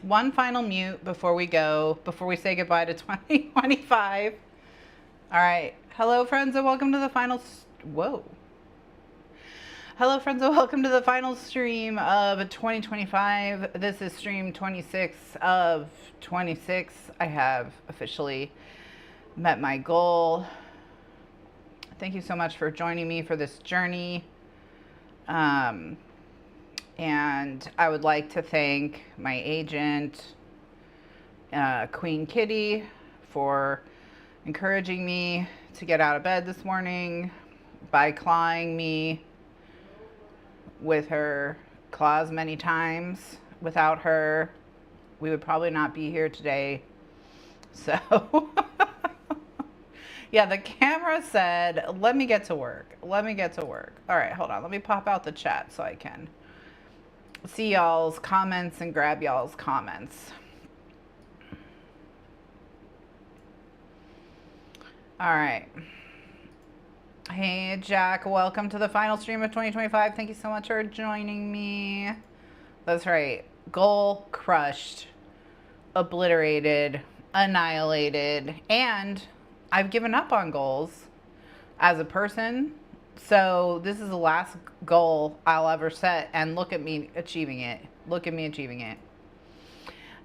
One final mute before we go, before we say goodbye to 2025. All right. Hello, friends, and welcome to the final. Whoa. Hello, friends, and welcome to the final stream of 2025. This is stream 26 of 26. I have officially met my goal. Thank you so much for joining me for this journey. And I would like to thank my agent, Queen Kitty, for encouraging me to get out of bed this morning by clawing me with her claws many times. Without her, we would probably not be here today. So, yeah, the camera said, let me get to work. Let me get to work. All right, hold on. Let me pop out the chat so I can see y'all's comments and grab y'all's comments. All right. Hey, Jack, welcome to the final stream of 2025. Thank you so much for joining me. That's right. Goal crushed, obliterated, annihilated, and I've given up on goals as a person. So this is the last goal I'll ever set, and look at me achieving it. Look at me achieving it.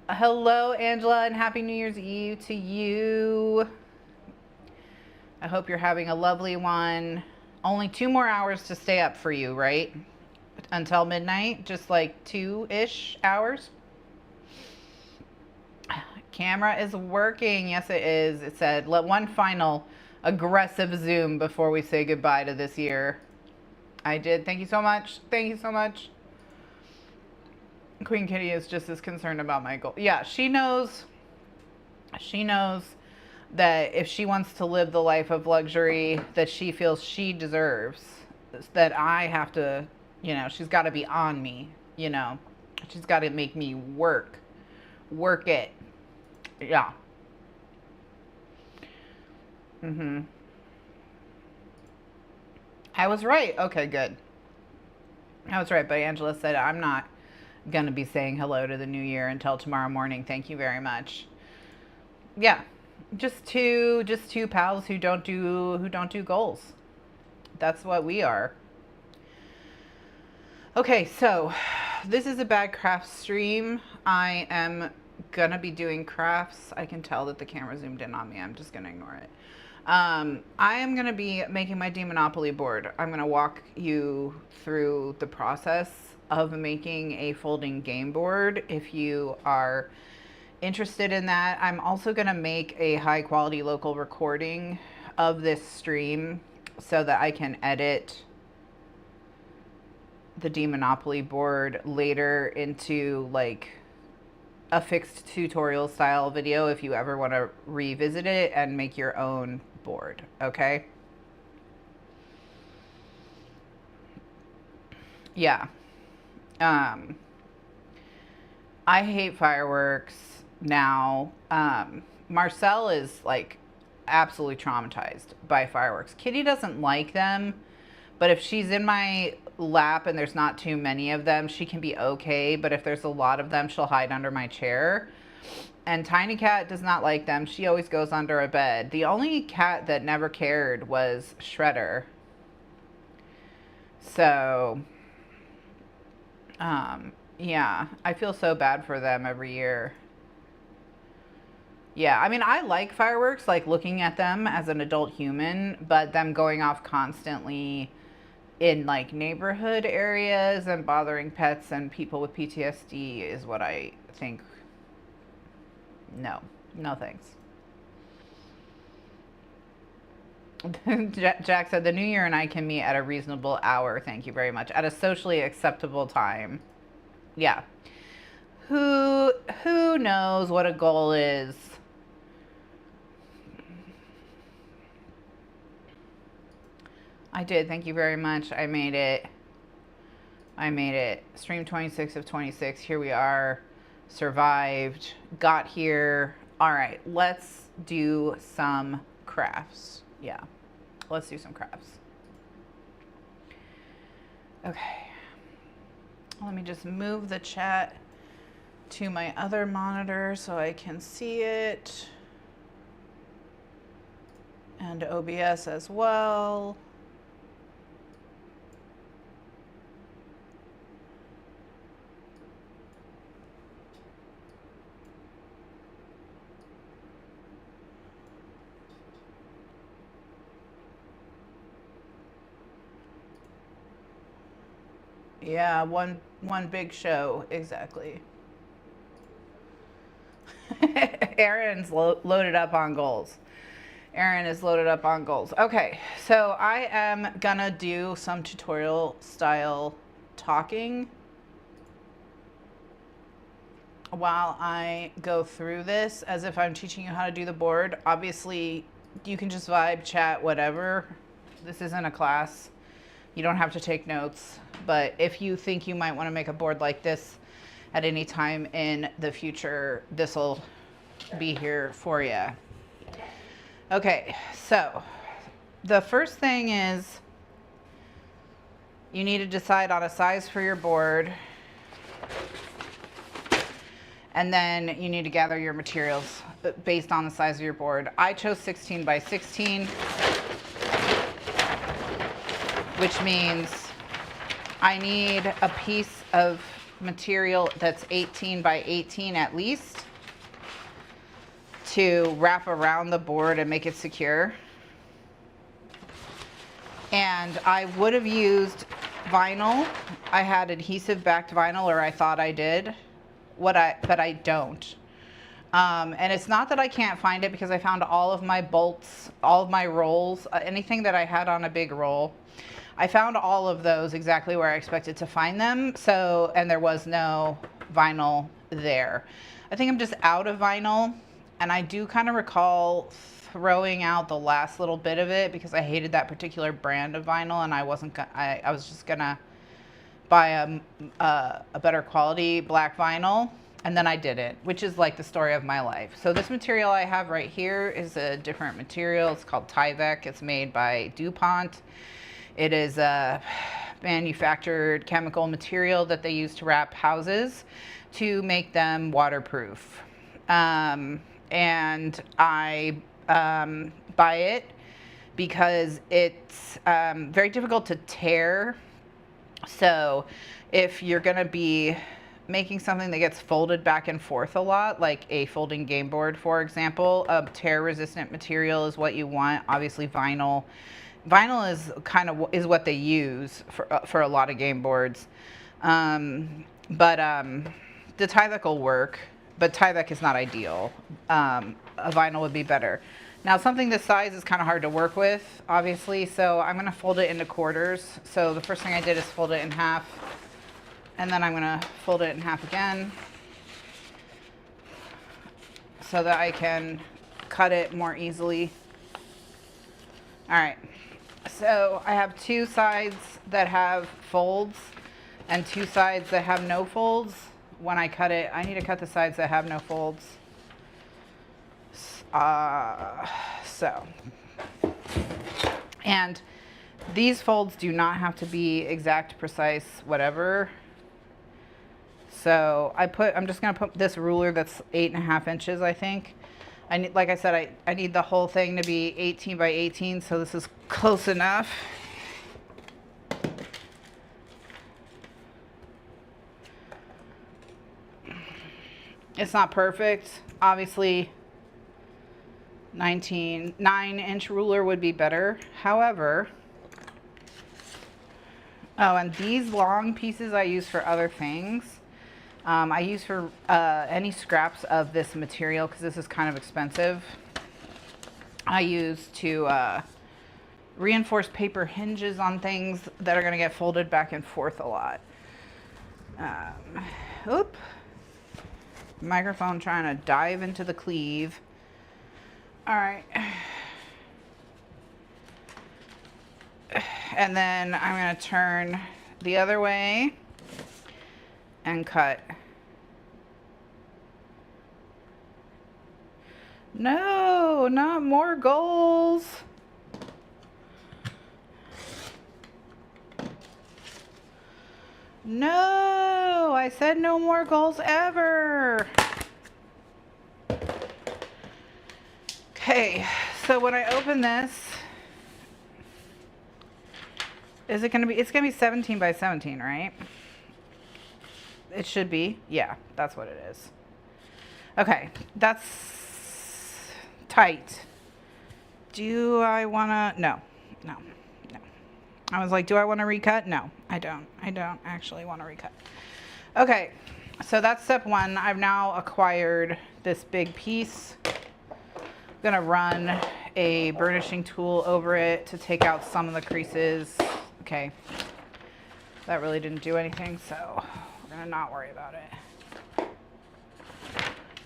Hello, Angela, and Happy New Year's Eve to you. I hope you're having a lovely one. Only 2 more hours to stay up for you, right? Until midnight, just like 2-ish hours. Camera is working. Yes, it is. It said, let one final aggressive zoom before we say goodbye to this year. I did. Thank you so much. Thank you so much. Queen Kitty is just as concerned about my goal. Yeah, she knows. She knows that if she wants to live the life of luxury that she feels she deserves, that I have to, you know, she's got to be on me, you know. She's got to make me work it. Yeah. I was right. Okay, good. I was right, but Angela said I'm not going to be saying hello to the new year until tomorrow morning. Thank you very much. Yeah. Just two pals who don't do goals. That's what we are. Okay, so this is a bad craft stream. I am gonna be doing crafts. I can tell that the camera zoomed in on me. I'm just gonna ignore it. I am gonna be making my Demonopoly board. I'm gonna walk you through the process of making a folding game board if you are interested in that. I'm also going to make a high quality local recording of this stream so that I can edit the Demonopoly board later into like a fixed tutorial style video if you ever want to revisit it and make your own board. Okay. Yeah. I hate fireworks now. Marcel is like absolutely traumatized by fireworks. Kitty doesn't like them, but if she's in my lap and there's not too many of them, she can be okay. But if there's a lot of them, she'll hide under my chair. And Tiny Cat does not like them. She always goes under a bed. The only cat that never cared was Shredder. So, yeah, I feel so bad for them every year. Yeah, I mean, I like fireworks, like looking at them as an adult human, but them going off constantly in like neighborhood areas and bothering pets and people with PTSD is what I think. No thanks. Jack said the new year and I can meet at a reasonable hour. Thank you very much. At a socially acceptable time. Yeah. Who knows what a goal is? I did. Thank you very much. I made it. Stream 26 of 26. Here we are. Survived. Got here. All right. Let's do some crafts. Yeah. Let's do some crafts. Okay. Let me just move the chat to my other monitor so I can see it, and OBS as well. Yeah, one big show, exactly. Aaron's loaded up on goals. Aaron is loaded up on goals. Okay, so I am gonna do some tutorial style talking while I go through this as if I'm teaching you how to do the board. Obviously, you can just vibe, chat, whatever. This isn't a class. You don't have to take notes, but if you think you might want to make a board like this at any time in the future, this will be here for you. Okay, so the first thing is you need to decide on a size for your board, and then you need to gather your materials based on the size of your board. I chose 16 by 16, which means I need a piece of material that's 18 by 18 at least to wrap around the board and make it secure. And I would have used vinyl. I had adhesive backed vinyl, or I thought I did, but I don't. And it's not that I can't find it, because I found all of my bolts, all of my rolls, anything that I had on a big roll. I found all of those exactly where I expected to find them. So, and there was no vinyl there. I think I'm just out of vinyl, and I do kind of recall throwing out the last little bit of it because I hated that particular brand of vinyl, and I was just gonna buy a better quality black vinyl, and then I didn't, which is like the story of my life. So this material I have right here is a different material. It's called Tyvek. It's made by DuPont. It is a manufactured chemical material that they use to wrap houses to make them waterproof. And I buy it because it's very difficult to tear. So if you're gonna be making something that gets folded back and forth a lot, like a folding game board, for example, a tear resistant material is what you want. Obviously vinyl. Vinyl is what they use for a lot of game boards. But the Tyvek will work, but Tyvek is not ideal. A vinyl would be better. Now something this size is kind of hard to work with, obviously, so I'm gonna fold it into quarters. So the first thing I did is fold it in half, and then I'm gonna fold it in half again so that I can cut it more easily. All right, so I have two sides that have folds and two sides that have no folds. When I cut it, I need to cut the sides that have no folds. And these folds do not have to be exact, precise, whatever. So I'm just gonna put this ruler that's 8.5 inches, I think. I need, like I said, I need the whole thing to be 18 by 18, so this is close enough. It's not perfect, obviously. 9-inch ruler would be better. However, oh, and these long pieces I use for other things. I use for any scraps of this material, because this is kind of expensive. I use to reinforce paper hinges on things that are going to get folded back and forth a lot. Oop. Microphone trying to dive into the cleave. All right. And then I'm going to turn the other way and cut. No, not more goals. No, I I said no more goals ever. Okay, so when I open this, is it gonna be, it's gonna be 17 by 17, right? It should be. Yeah, that's what it is. Okay, that's tight. Do I wanna, no. I was like, do I wanna recut? No, I don't actually wanna recut. Okay, so that's step one. I've now acquired this big piece. I'm gonna run a burnishing tool over it to take out some of the creases. Okay, that really didn't do anything, so we're gonna not worry about it.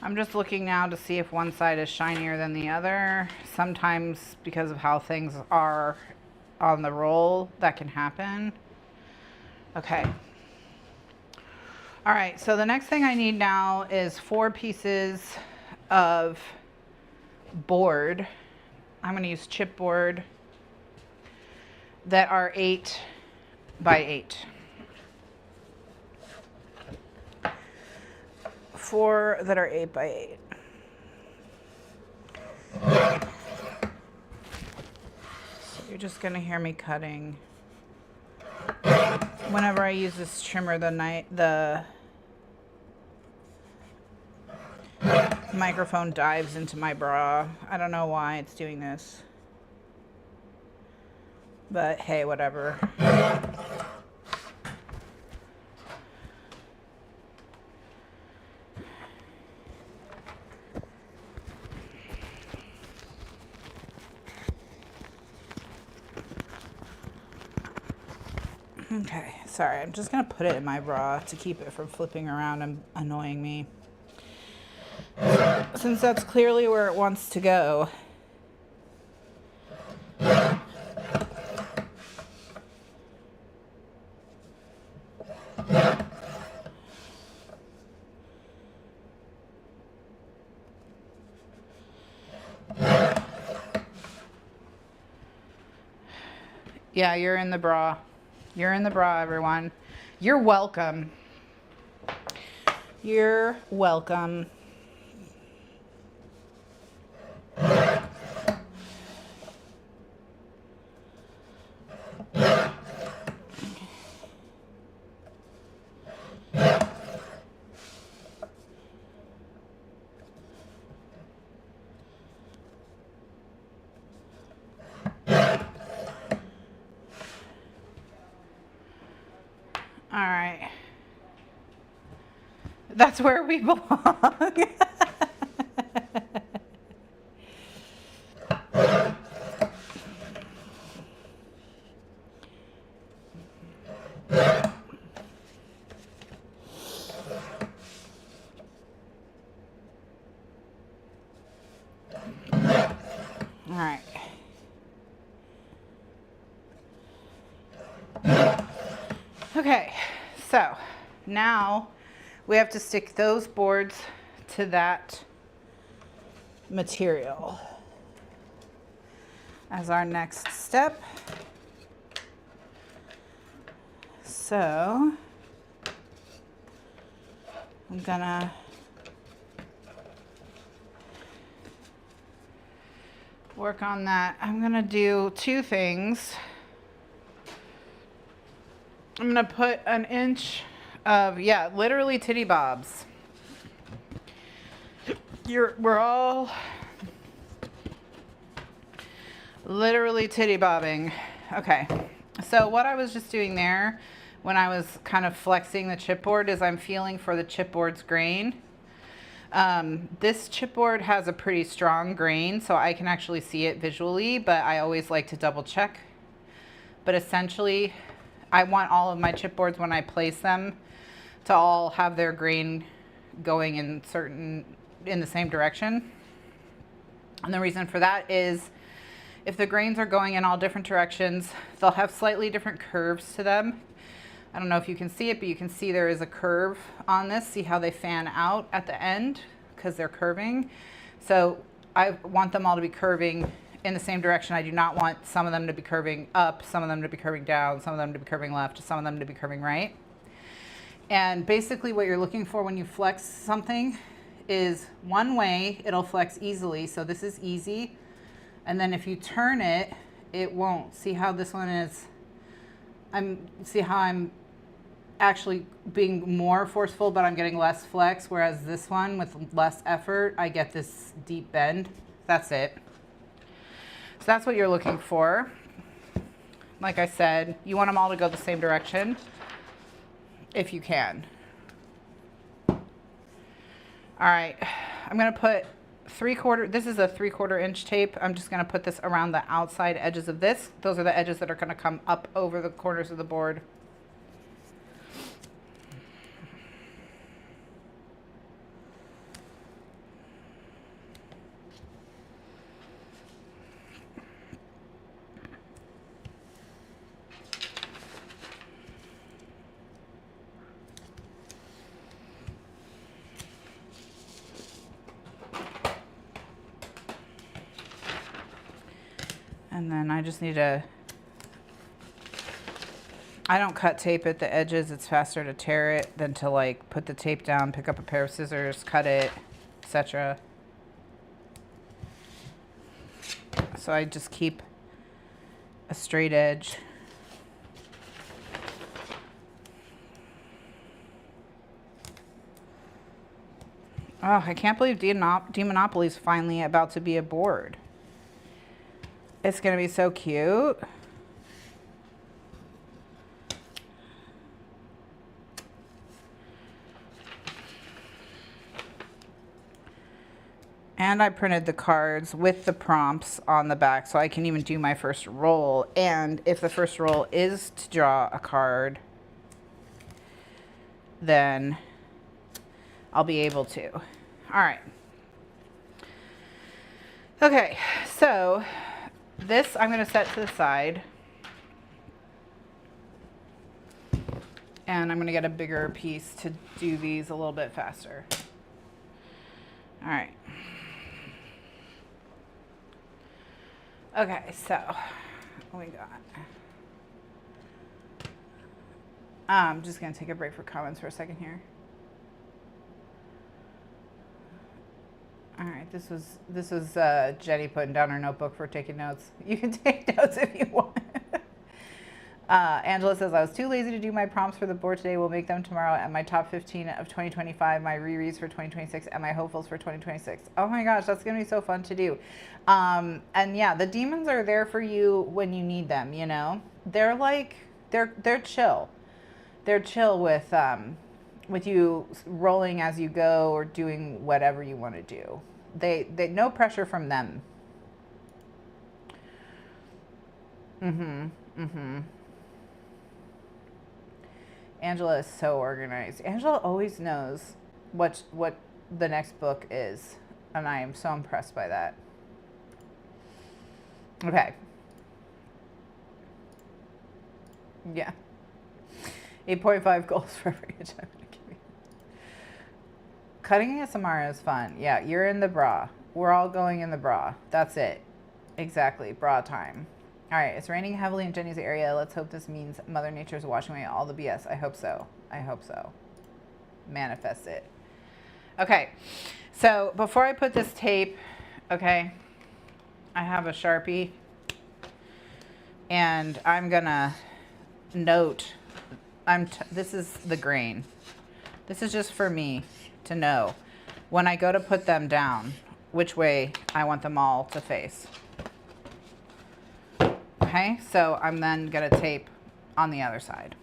I'm just looking now to see if one side is shinier than the other. Sometimes because of how things are on the roll, that can happen. Okay. All right, so the next thing I need now is 4 pieces of board. I'm gonna use chipboard that are 8 by 8. 4 that are 8 by 8. So you're just gonna hear me cutting. Whenever I use this trimmer, the microphone dives into my bra. I don't know why it's doing this. But hey, whatever. Okay, sorry, I'm just gonna put it in my bra to keep it from flipping around and annoying me. Since that's clearly where it wants to go. Yeah, you're in the bra. You're in the bra, everyone. You're welcome. You're welcome. All right. That's where we belong. All right. Okay, so now we have to stick those boards to that material as our next step. So I'm gonna work on that. I'm gonna do 2 things. I'm gonna put an inch of, yeah, literally titty bobs. We're all literally titty bobbing. Okay, so what I was just doing there when I was kind of flexing the chipboard is I'm feeling for the chipboard's grain. This chipboard has a pretty strong grain, so I can actually see it visually, but I always like to double check. But essentially, I want all of my chipboards when I place them to all have their grain going in the same direction. And the reason for that is if the grains are going in all different directions, they'll have slightly different curves to them. I don't know if you can see it, but you can see there is a curve on this. See how they fan out at the end because they're curving. So I want them all to be curving in the same direction. I do not want some of them to be curving up, some of them to be curving down, some of them to be curving left, some of them to be curving right. And basically what you're looking for when you flex something is one way it'll flex easily. So this is easy. And then if you turn it, it won't. See how this one is, see how I'm actually being more forceful, but I'm getting less flex, whereas this one with less effort, I get this deep bend. That's it. So that's what you're looking for. Like I said, you want them all to go the same direction if you can. All right, I'm gonna put 3/4, this is a 3/4 inch tape. I'm just gonna put this around the outside edges of this. Those are the edges that are gonna come up over the corners of the board. And then I just need to, I don't cut tape at the edges. It's faster to tear it than to like put the tape down, pick up a pair of scissors, cut it, etc. So I just keep a straight edge. Oh, I can't believe Demonopoly is finally about to be a board. It's going to be so cute. And I printed the cards with the prompts on the back so I can even do my first roll. And if the first roll is to draw a card, then I'll be able to. All right. Okay, so this I'm going to set to the side. And I'm going to get a bigger piece to do these a little bit faster. All right. Okay, so what we got? I'm just going to take a break for comments for a second here. All right, this was Jenny putting down her notebook for taking notes. You can take notes if you want. Angela says, I was too lazy to do my prompts for the board today. We'll make them tomorrow at my top 15 of 2025, my rereads for 2026, and my hopefuls for 2026. Oh my gosh, that's going to be so fun to do. And yeah, the demons are there for you when you need them, you know? They're like, they're chill. They're chill with you rolling as you go or doing whatever you want to do. They no pressure from them. Angela is so organized. Angela always knows what the next book is, and I am so impressed by that. Okay. Yeah. 8.5 goals for every inch I'm gonna give you. Cutting ASMR is fun. Yeah, you're in the bra. We're all going in the bra. That's it. Exactly. Bra time. All right, it's raining heavily in Jenny's area. Let's hope this means Mother Nature's washing away all the BS. I hope so. I hope so. Manifest it. Okay, so before I put this tape, okay, I have a Sharpie, and I'm gonna note, this is the grain. This is just for me to know when I go to put them down, which way I want them all to face. Okay, so I'm then going to tape on the other side.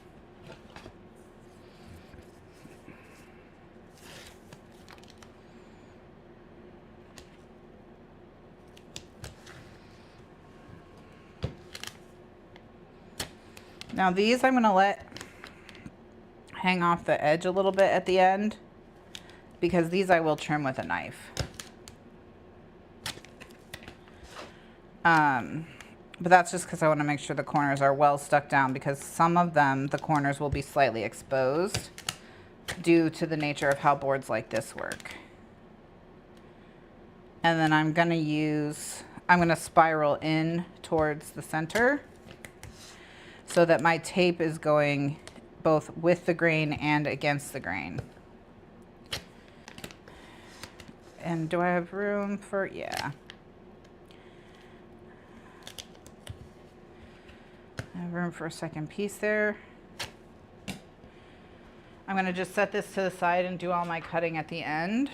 Now these I'm going to let hang off the edge a little bit at the end, because these I will trim with a knife. But that's just because I want to make sure the corners are well stuck down, because some of them, the corners will be slightly exposed due to the nature of how boards like this work. And then I'm going to spiral in towards the center so that my tape is going both with the grain and against the grain. And do I have room for, yeah. I have room for a second piece there. I'm going to just set this to the side and do all my cutting at the end.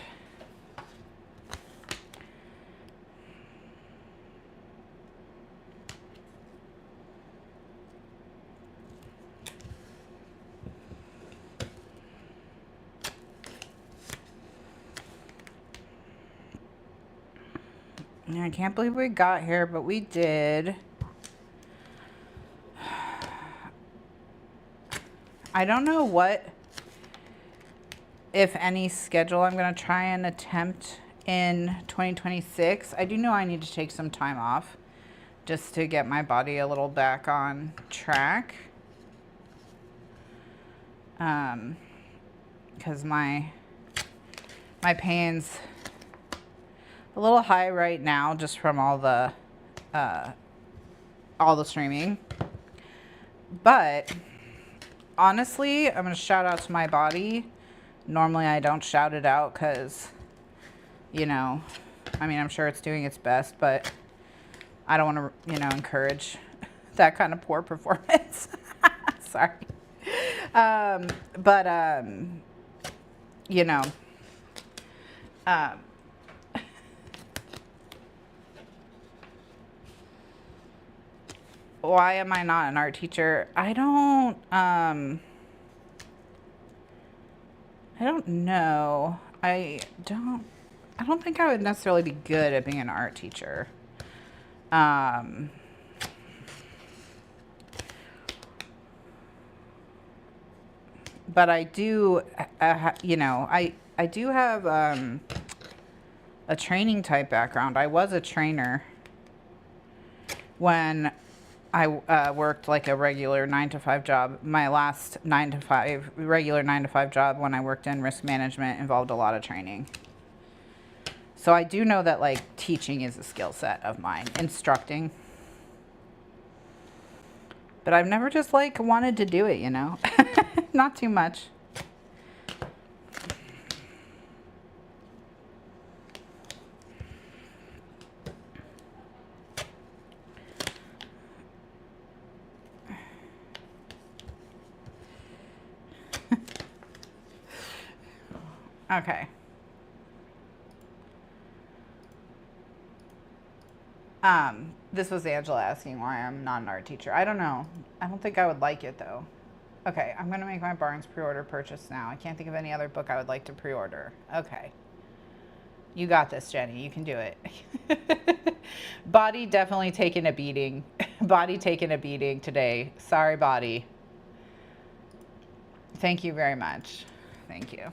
And I can't believe we got here, but we did. I don't know what, if any, schedule I'm going to try and attempt in 2026. I do know I need to take some time off just to get my body a little back on track. Because my pain's a little high right now just from all the streaming. But honestly, I'm going to shout out to my body. Normally I don't shout it out because, you know, I mean, I'm sure it's doing its best, but I don't want to, you know, encourage that kind of poor performance. Sorry. You know, why am I not an art teacher? I don't know. I don't think I would necessarily be good at being an art teacher. But I do, you know, I do have a training type background. I was a trainer when I worked like a regular 9-to-5 job. My last regular 9-to-5 job when I worked in risk management involved a lot of training. So I do know that like teaching is a skill set of mine, instructing. But I've never just like wanted to do it, you know, not too much. Okay. This was Angela asking why I'm not an art teacher. I don't know. I don't think I would like it though. Okay, I'm gonna make my Barnes pre-order purchase now. I can't think of any other book I would like to pre-order. Okay. You got this, Jenny. You can do it. Body definitely taking a beating. Body taking a beating today. Sorry, body. Thank you very much. Thank you.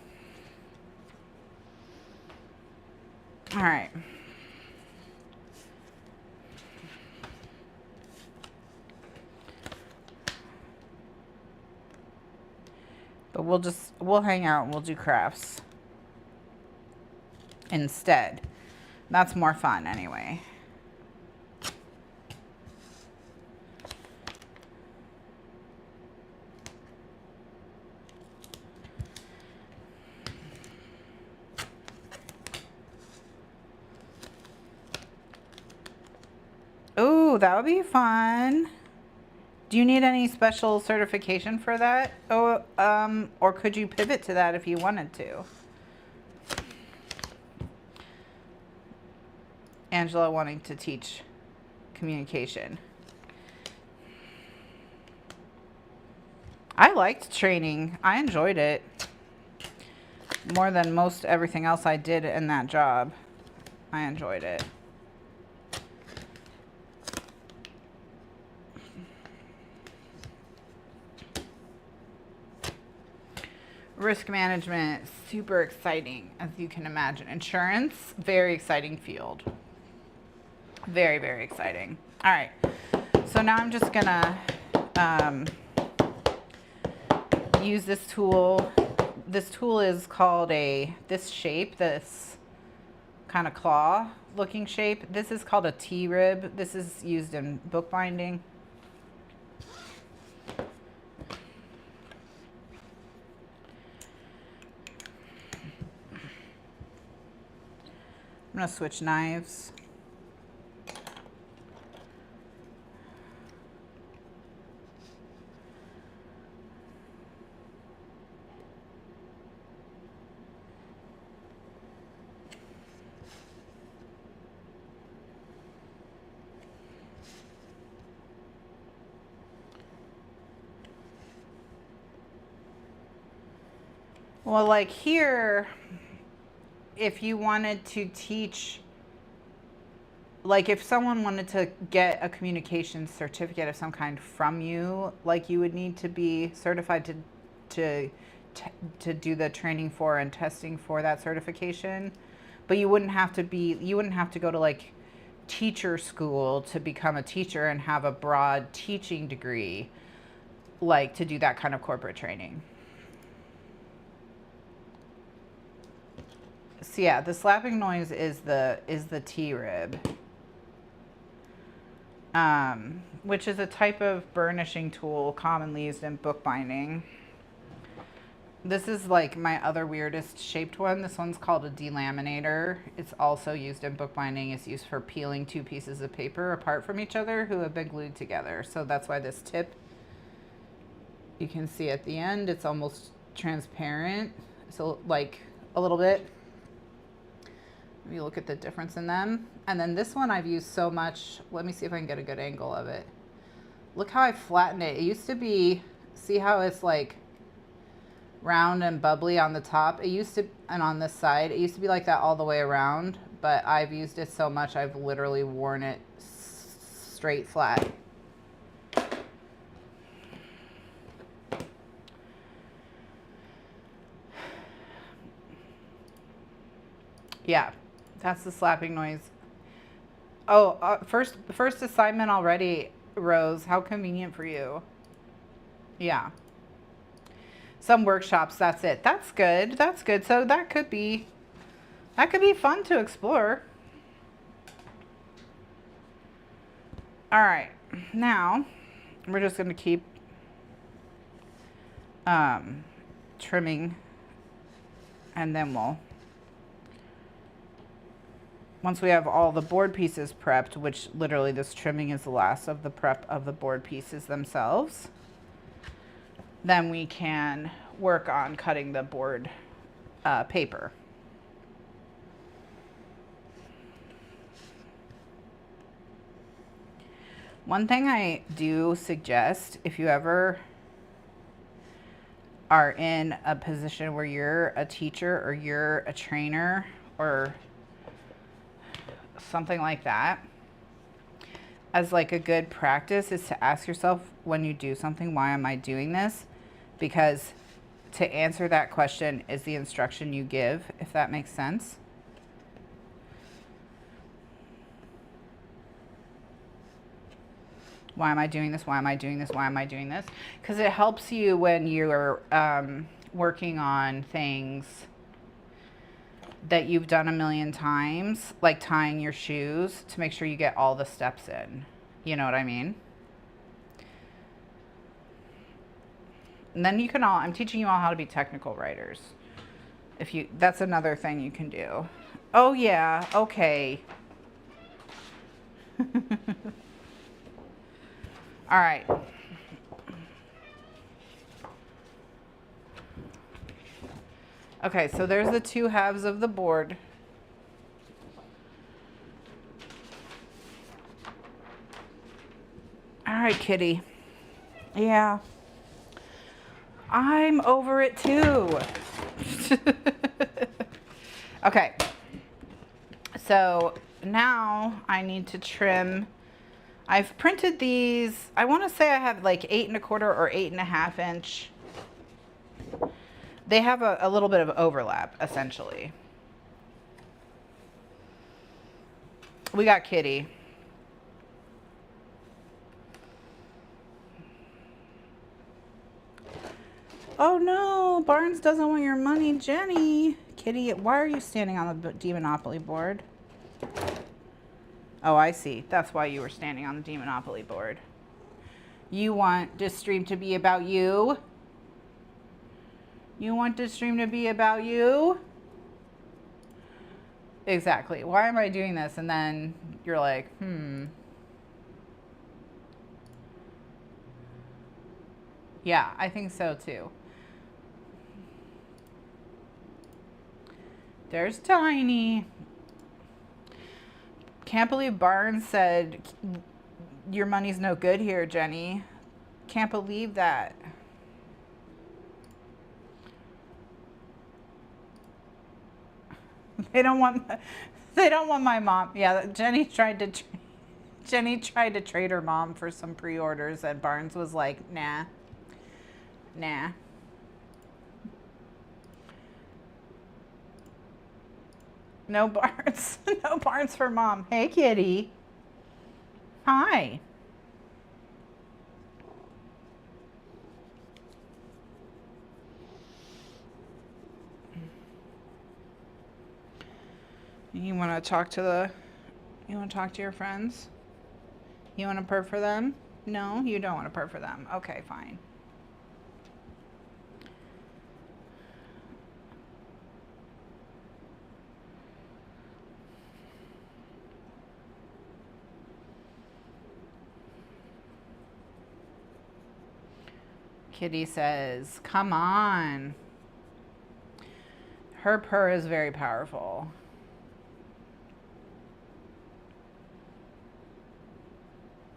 All right. But we'll hang out and we'll do crafts instead. That's more fun anyway. Ooh, that would be fun. Do you need any special certification for that? Oh, or could you pivot to that if you wanted to? Angela wanting to teach communication. I liked training. I enjoyed it more than most everything else I did in that job. I enjoyed it. Risk management, super exciting, as you can imagine. Insurance, very exciting field. Very, very exciting. All right, so now I'm just gonna use this tool. This tool is called this shape, this kind of claw looking shape. This is called a T-rib. This is used in bookbinding. going to switch knives. Well, like here, if you wanted to teach, like if someone wanted to get a communication certificate of some kind from you, like you would need to be certified to do the training for and testing for that certification. But you wouldn't have to go to like teacher school to become a teacher and have a broad teaching degree, like to do that kind of corporate training. So yeah, the slapping noise is the T-rib, which is a type of burnishing tool commonly used in bookbinding. This is like my other weirdest shaped one. This one's called a delaminator. It's also used in bookbinding. It's used for peeling two pieces of paper apart from each other who have been glued together. So that's why this tip, you can see at the end, it's almost transparent. So like a little bit. You look at the difference in them. And then this one I've used so much. Let me see if I can get a good angle of it. Look how I flattened it. It used to be, see how it's like round and bubbly on the top? It used to, and on this side, it used to be like that all the way around, but I've used it so much I've literally worn it straight flat. Yeah. That's the slapping noise. Oh, first assignment already, Rose. How convenient for you. Yeah. Some workshops, that's it. That's good. That's good. So that could be fun to explore. All right. Now, we're just going to keep trimming, and then once we have all the board pieces prepped, which literally this trimming is the last of the prep of the board pieces themselves, then we can work on cutting the board paper. One thing I do suggest, if you ever are in a position where you're a teacher or you're a trainer or something like that, as like a good practice is to ask yourself when you do something, why am I doing this? Because to answer that question is the instruction you give, if that makes sense. Why am I doing this? Why am I doing this? Why am I doing this? Because it helps you when you're working on things that you've done a million times, like tying your shoes, to make sure you get all the steps in. You know what I mean? And then you can I'm teaching you all how to be technical writers. That's another thing you can do. Oh yeah, okay. All right. Okay, so there's the two halves of the board. All right, kitty. Yeah. I'm over it too. Okay. So now I need to trim. I've printed these. I want to say I have like 8 1/4 or 8 1/2 inch. They have a little bit of overlap, essentially. We got Kitty. Oh no, Barnes doesn't want your money, Jenny. Kitty, why are you standing on the Demonopoly board? Oh, I see. That's why you were standing on the Demonopoly board. You want this stream to be about you? You want this stream to be about you? Exactly. Why am I doing this? And then you're like, Yeah, I think so too. There's Tiny. Can't believe Barnes said, your money's no good here, Jenny. Can't believe that. They don't want my mom. Yeah, Jenny tried to trade her mom for some pre-orders, and Barnes was like, nah. No Barnes. No Barnes for mom. Hey, kitty. Hi. You want to talk to your friends? You want to purr for them? No, you don't want to purr for them. Okay, fine. Kitty says, come on. Her purr is very powerful.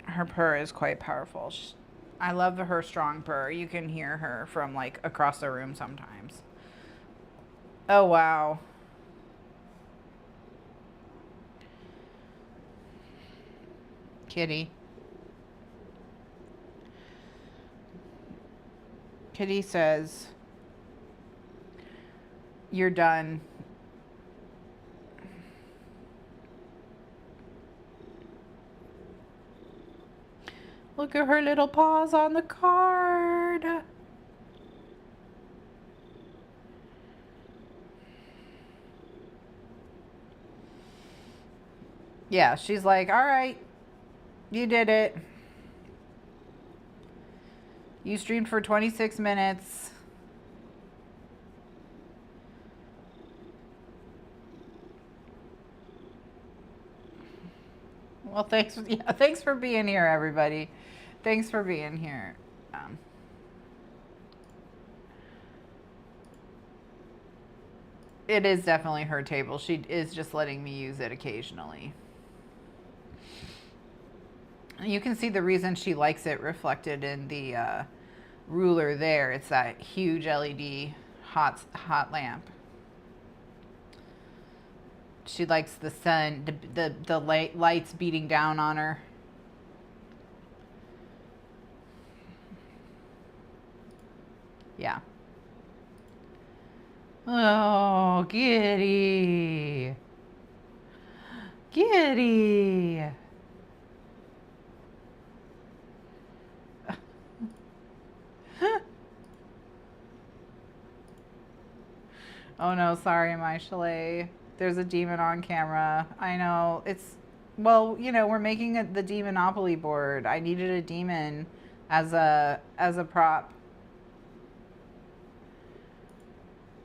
Her purr is quite powerful. I love her strong purr. You can hear her from like across the room sometimes. Oh, wow. Kitty. Kitty says, you're done. Look at her little paws on the card. Yeah, she's like, all right, you did it. You streamed for 26 minutes. Well, thanks for being here, everybody. Thanks for being here. It is definitely her table. She is just letting me use it occasionally. You can see the reason she likes it reflected in the ruler there. It's that huge LED hot lamp. She likes the sun, the lights beating down on her. Yeah. Oh, Giddy. Giddy. Oh no, sorry, my chalet. There's a demon on camera. I know. Well, we're making the Demonopoly board. I needed a demon as a prop.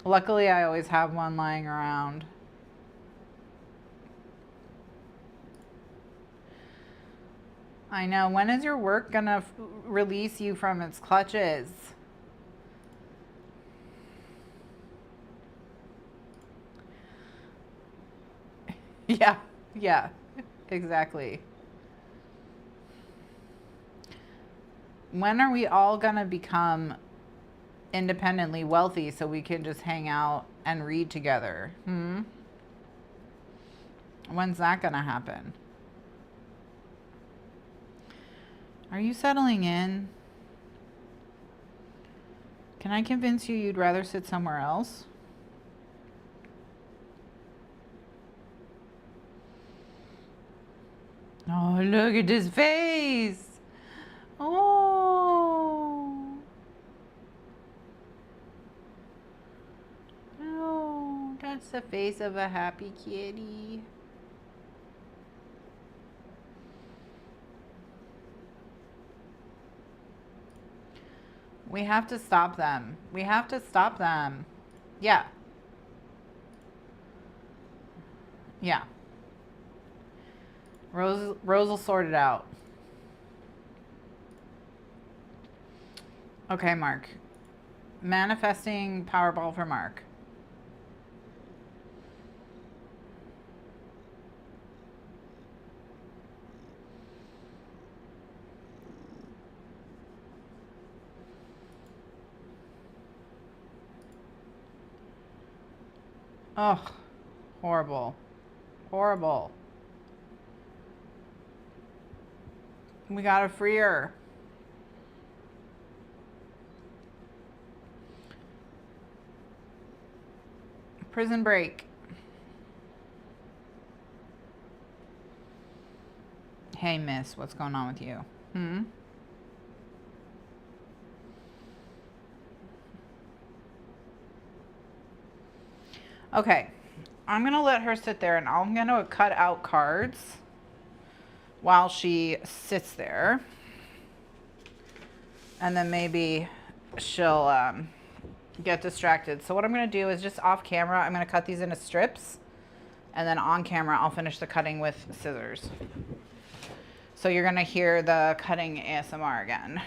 Luckily, I always have one lying around. I know. When is your work gonna release you from its clutches? Yeah, exactly. When are we all gonna become independently wealthy so we can just hang out and read together? When's that gonna happen? Are you settling in? Can I convince you you'd rather sit somewhere else? Oh, look at his face. Oh. Oh, that's the face of a happy kitty. We have to stop them. We have to stop them. Yeah. Yeah. Rose will sort it out. Okay, Mark. Manifesting Powerball for Mark. Ugh. Horrible. Horrible. We got a freer. Prison Break. Hey, miss, what's going on with you? Okay. I'm going to let her sit there, and I'm going to cut out cards while she sits there. And then maybe she'll get distracted. So what I'm going to do is just off camera, I'm going to cut these into strips. And then on camera, I'll finish the cutting with scissors. So you're going to hear the cutting ASMR again.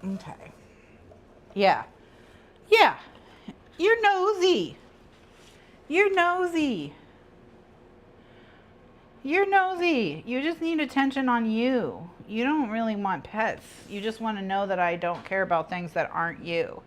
Okay. Yeah. Yeah. You're nosy. You're nosy. You're nosy. You just need attention on you. You don't really want pets. You just want to know that I don't care about things that aren't you.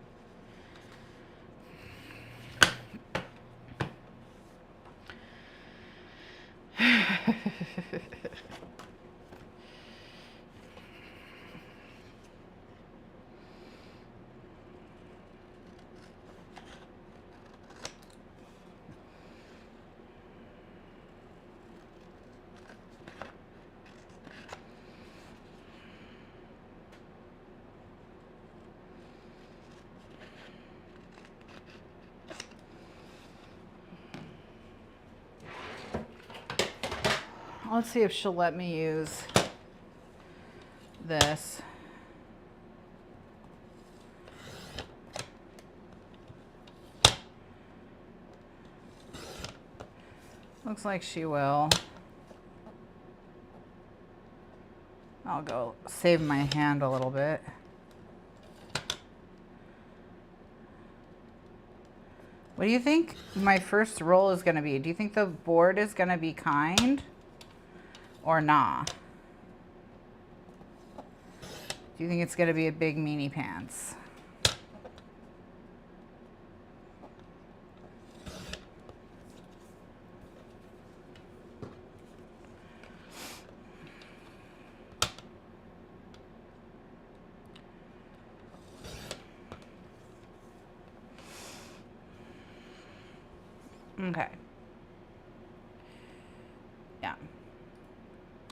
Let's see if she'll let me use this. Looks like she will. I'll go save my hand a little bit. What do you think my first roll is going to be? Do you think the board is going to be kind or nah? Do you think it's going to be a big meanie pants? Okay. Yeah.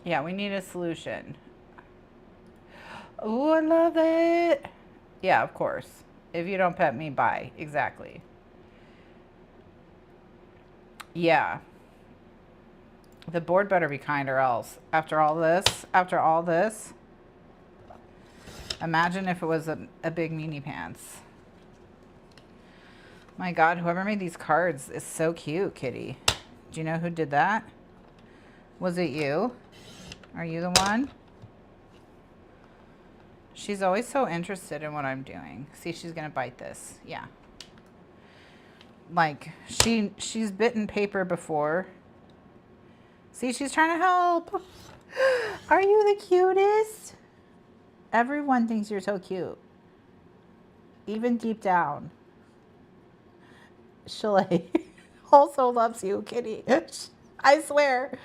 Yeah, we need a solution. Oh, I love it. Yeah, of course. If you don't pet me, bye. Exactly. Yeah. The board better be kind or else. After all this, imagine if it was a big meanie pants. My God, whoever made these cards is so cute, Kitty. Do you know who did that? Was it you? Are you the one? She's always so interested in what I'm doing. See, she's gonna bite this. Yeah. Like, she's bitten paper before. See, she's trying to help. Are you the cutest? Everyone thinks you're so cute. Even deep down. Chalet also loves you, Kitty. I swear.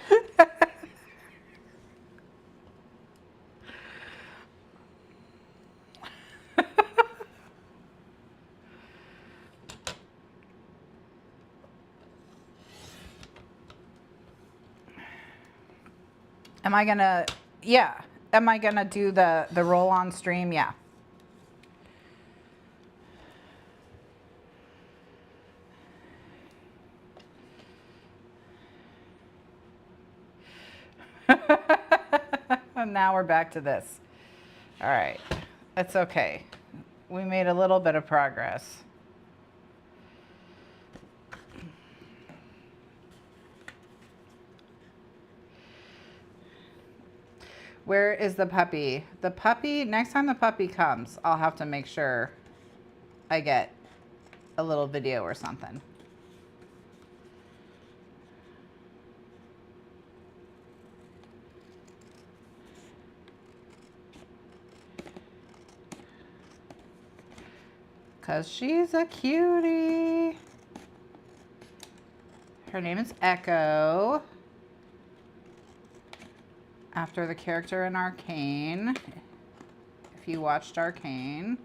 Am I gonna, yeah. Am I gonna do the roll on stream? Yeah. And now we're back to this. All right, it's okay. We made a little bit of progress. Where is the puppy? The puppy, next time the puppy comes, I'll have to make sure I get a little video or something. Because she's a cutie. Her name is Echo, after the character in Arcane, if you watched Arcane.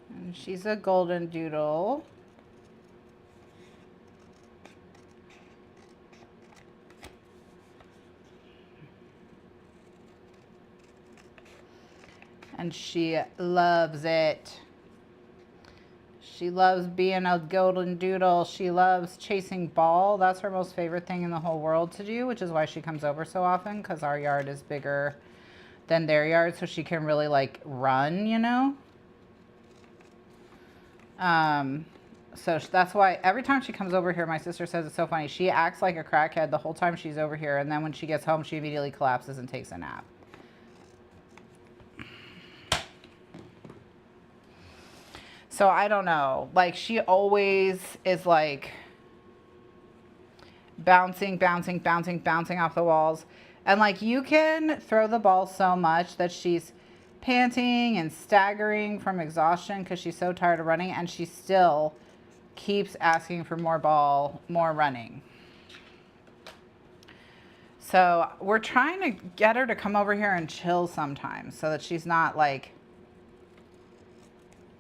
And she's a golden doodle. And she loves it. She loves being a golden doodle. She loves chasing ball. That's her most favorite thing in the whole world to do, which is why she comes over so often, because our yard is bigger than their yard, so she can really like run, you know? So that's why every time she comes over here, my sister says it's so funny. She acts like a crackhead the whole time she's over here, and then when she gets home, she immediately collapses and takes a nap. So I don't know, like she always is like bouncing off the walls. And like you can throw the ball so much that she's panting and staggering from exhaustion because she's so tired of running, and she still keeps asking for more ball, more running. So we're trying to get her to come over here and chill sometimes so that she's not like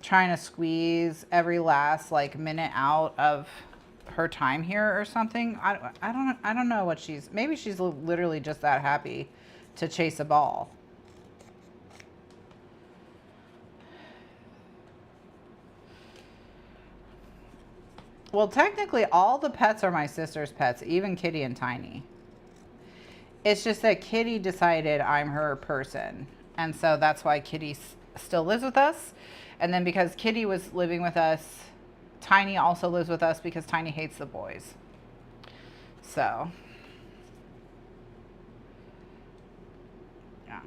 trying to squeeze every last like minute out of her time here or something. I don't know what maybe she's literally just that happy to chase a ball. Well, technically all the pets are my sister's pets, even Kitty and Tiny. It's just that Kitty decided I'm her person, and so that's why Kitty still lives with us. And then because Kitty was living with us, Tiny also lives with us because Tiny hates the boys. So, yeah.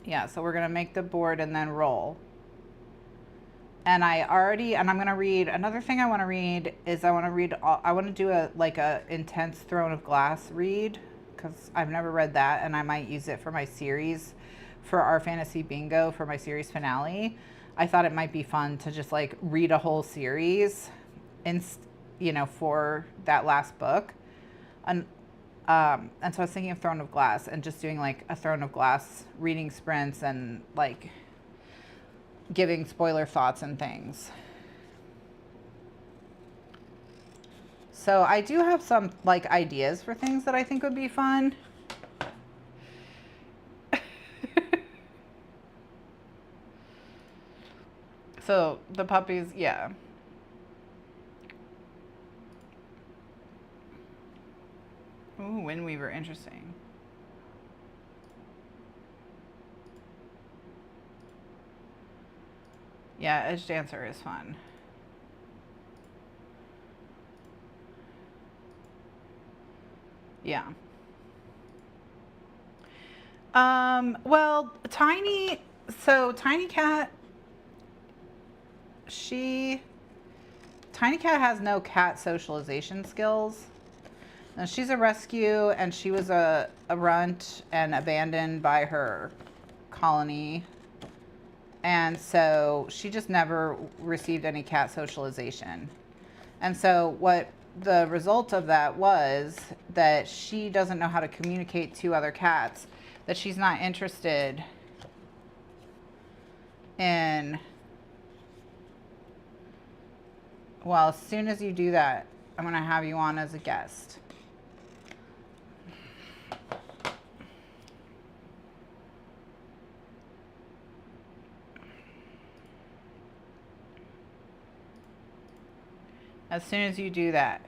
Yeah, so we're going to make the board and then roll. And I'm going to read, another thing I want to read is I want to do a intense Throne of Glass read, because I've never read that, and I might use it for my series. For our fantasy bingo, for my series finale, I thought it might be fun to just like read a whole series, for that last book, and so I was thinking of Throne of Glass and just doing like a Throne of Glass reading sprints and like giving spoiler thoughts and things. So I do have some like ideas for things that I think would be fun. So the puppies, yeah. Ooh, Windweaver, interesting. Yeah, Edge Dancer is fun. Yeah. Well, Tiny Cat, Tiny Cat has no cat socialization skills. Now, she's a rescue, and she was a runt and abandoned by her colony. And so she just never received any cat socialization. And so what the result of that was that she doesn't know how to communicate to other cats, that she's not interested And well, as soon as you do that, I'm going to have you on as a guest. As soon as you do that,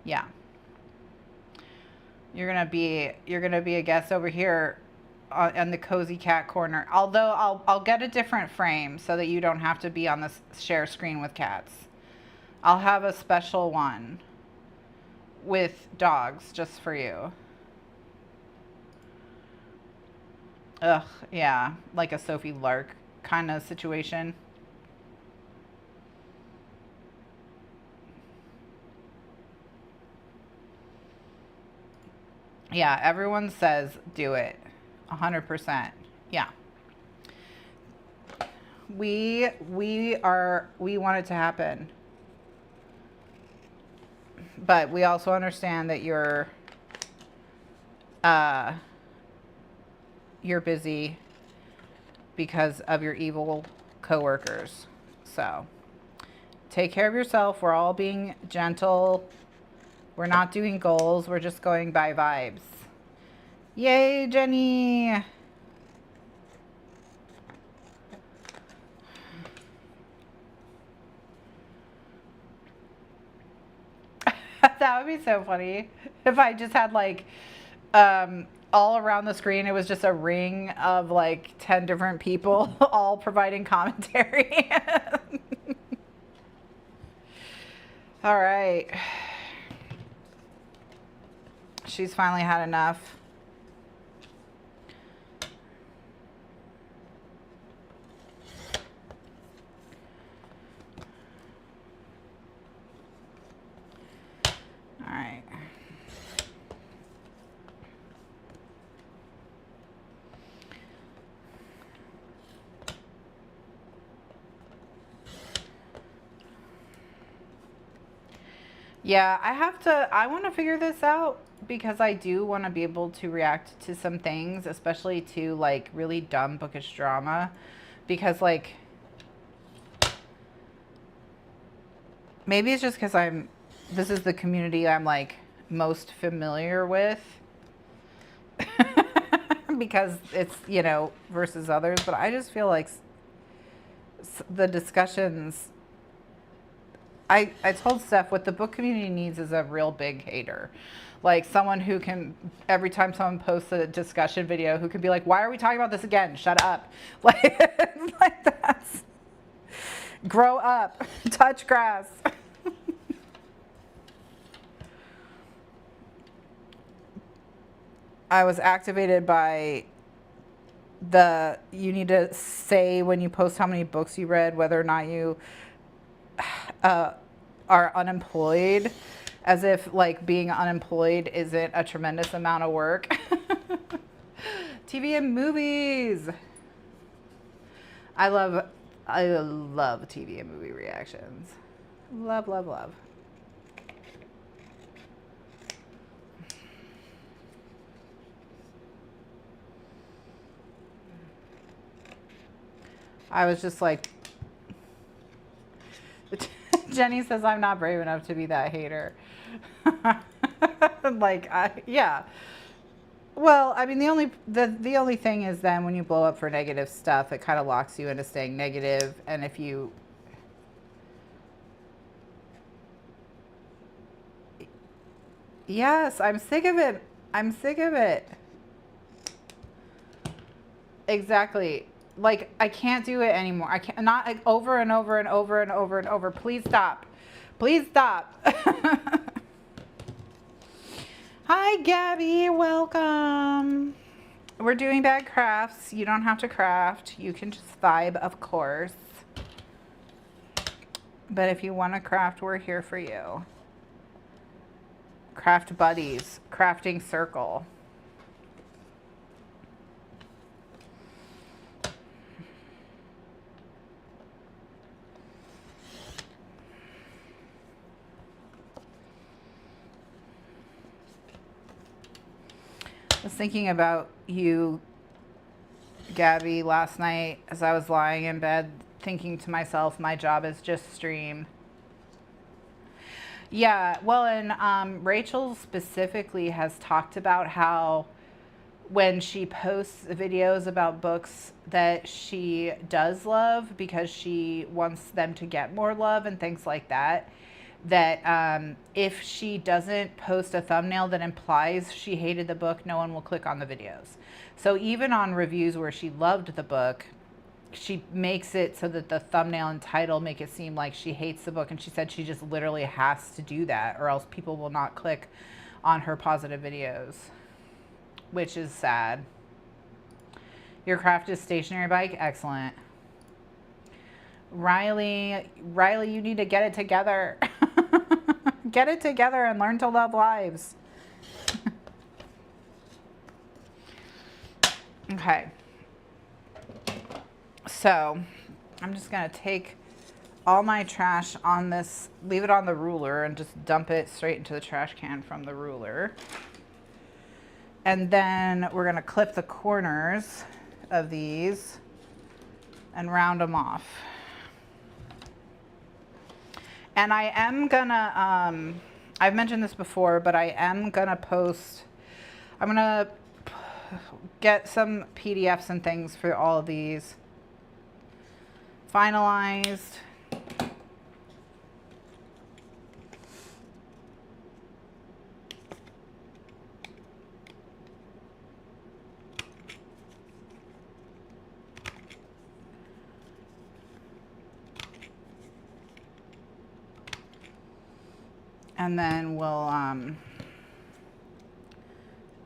yeah, you're gonna be a guest over here in the cozy cat corner. Although I'll get a different frame so that you don't have to be on this share screen with cats. I'll have a special one with dogs just for you. Ugh, yeah, like a Sophie Lark kind of situation. Yeah, everyone says do it. 100%. Yeah. We want it to happen. But we also understand that you're busy because of your evil coworkers. So, take care of yourself. We're all being gentle. We're not doing goals. We're just going by vibes. Yay, Jenny! That would be so funny if I just had like all around the screen it was just a ring of like 10 different people all providing commentary. All right. She's finally had enough. All right. Yeah, I want to figure this out because I do want to be able to react to some things, especially to like really dumb bookish drama, because like maybe it's just because this is the community I'm like most familiar with because it's, you know, versus others, but I just feel like the discussions, I told Steph what the book community needs is a real big hater. Like someone who can, every time someone posts a discussion video, who could be like, why are we talking about this again? Shut up. Like that's, grow up, touch grass. I was activated by you need to say when you post how many books you read, whether or not you are unemployed, as if like being unemployed isn't a tremendous amount of work. TV and movies. I love TV and movie reactions. Love, love, love. I was just like, Jenny says I'm not brave enough to be that hater. Like, yeah. Well, I mean, the only thing is then when you blow up for negative stuff, it kind of locks you into staying negative. And if you, yes, I'm sick of it. I'm sick of it. Exactly. Like, I can't do it anymore. I can't, not like over and over and over and over and over. Please stop. Please stop. Hi, Gabby. Welcome. We're doing bad crafts. You don't have to craft. You can just vibe, of course. But if you want to craft, we're here for you. Craft buddies. Crafting circle. I was thinking about you Gabby last night as I was lying in bed thinking to myself, my job is just stream. Yeah, well, and Rachel specifically has talked about how when she posts videos about books that she does love because she wants them to get more love and things like that, that if she doesn't post a thumbnail that implies she hated the book, no one will click on the videos. So even on reviews where she loved the book, she makes it so that the thumbnail and title make it seem like she hates the book. And she said she just literally has to do that or else people will not click on her positive videos, which is sad. Your craft is stationary bike. Excellent. Riley, you need to get it together. Get it together and learn to love lives. Okay. So I'm just going to take all my trash on this, leave it on the ruler and just dump it straight into the trash can from the ruler. And then we're going to clip the corners of these and round them off. And I am gonna, I've mentioned this before, but I am gonna post, I'm gonna get some PDFs and things for all of these finalized. And then we'll,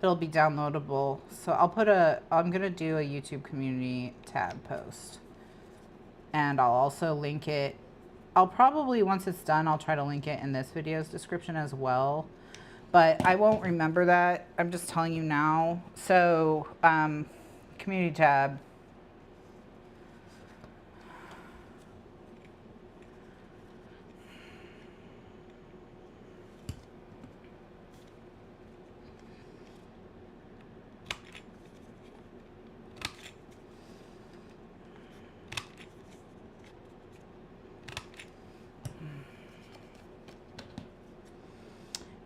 it'll be downloadable. So I'm gonna do a YouTube community tab post. And I'll also link it. I'll probably, once it's done, I'll try to link it in this video's description as well. But I won't remember that. I'm just telling you now. So, community tab.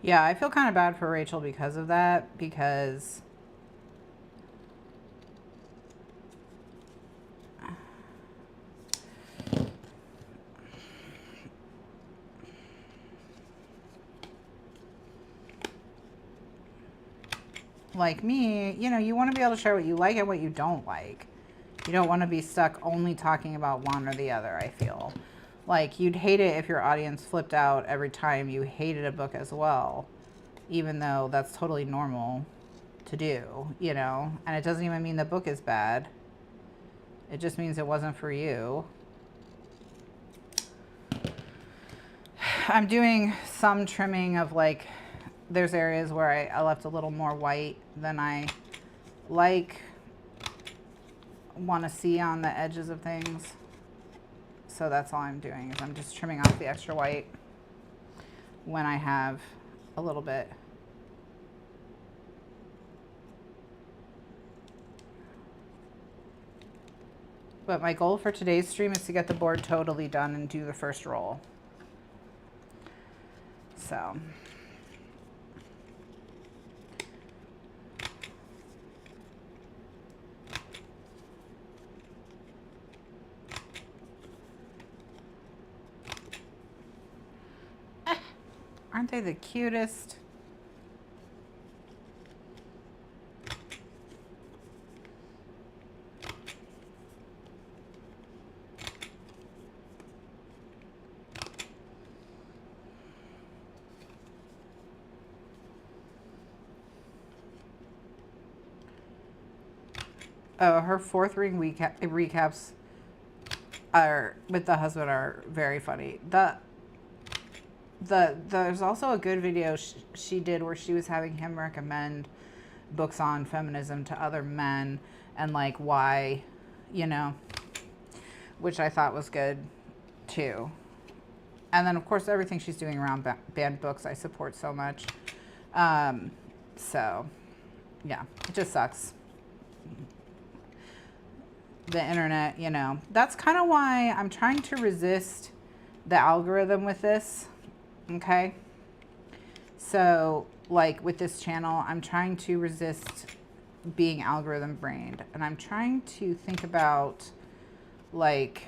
Yeah, I feel kind of bad for Rachel because of that, because like me, you know, you want to be able to share what you like and what you don't like. You don't want to be stuck only talking about one or the other, I feel. Like, you'd hate it if your audience flipped out every time you hated a book as well, even though that's totally normal to do, you know? And it doesn't even mean the book is bad. It just means it wasn't for you. I'm doing some trimming of, like, there's areas where I left a little more white than I want to see on the edges of things. So that's all I'm doing, is I'm just trimming off the extra white when I have a little bit. But my goal for today's stream is to get the board totally done and do the first roll. So. Aren't they the cutest? Oh, her fourth ring recaps are with the husband are very funny. There's also a good video she did where she was having him recommend books on feminism to other men and like why, you know, which I thought was good too. And then of course everything she's doing around banned books I support so much. So yeah, it just sucks. the internet, you know. That's kind of why I'm trying to resist the algorithm with this, okay? So, like with this channel, I'm trying to resist being algorithm brained, and I'm trying to think about like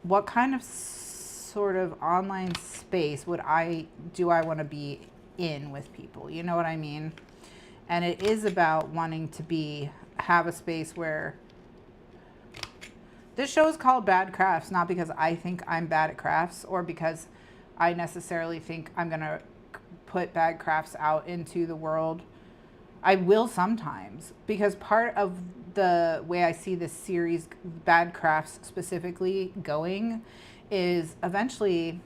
what kind of sort of online space do I want to be in with people, you know what I mean? And it is about wanting to have a space where this show is called Bad Crafts, not because I think I'm bad at crafts or because I necessarily think I'm going to put bad crafts out into the world. I will sometimes, because part of the way I see this series, Bad Crafts specifically, going is eventually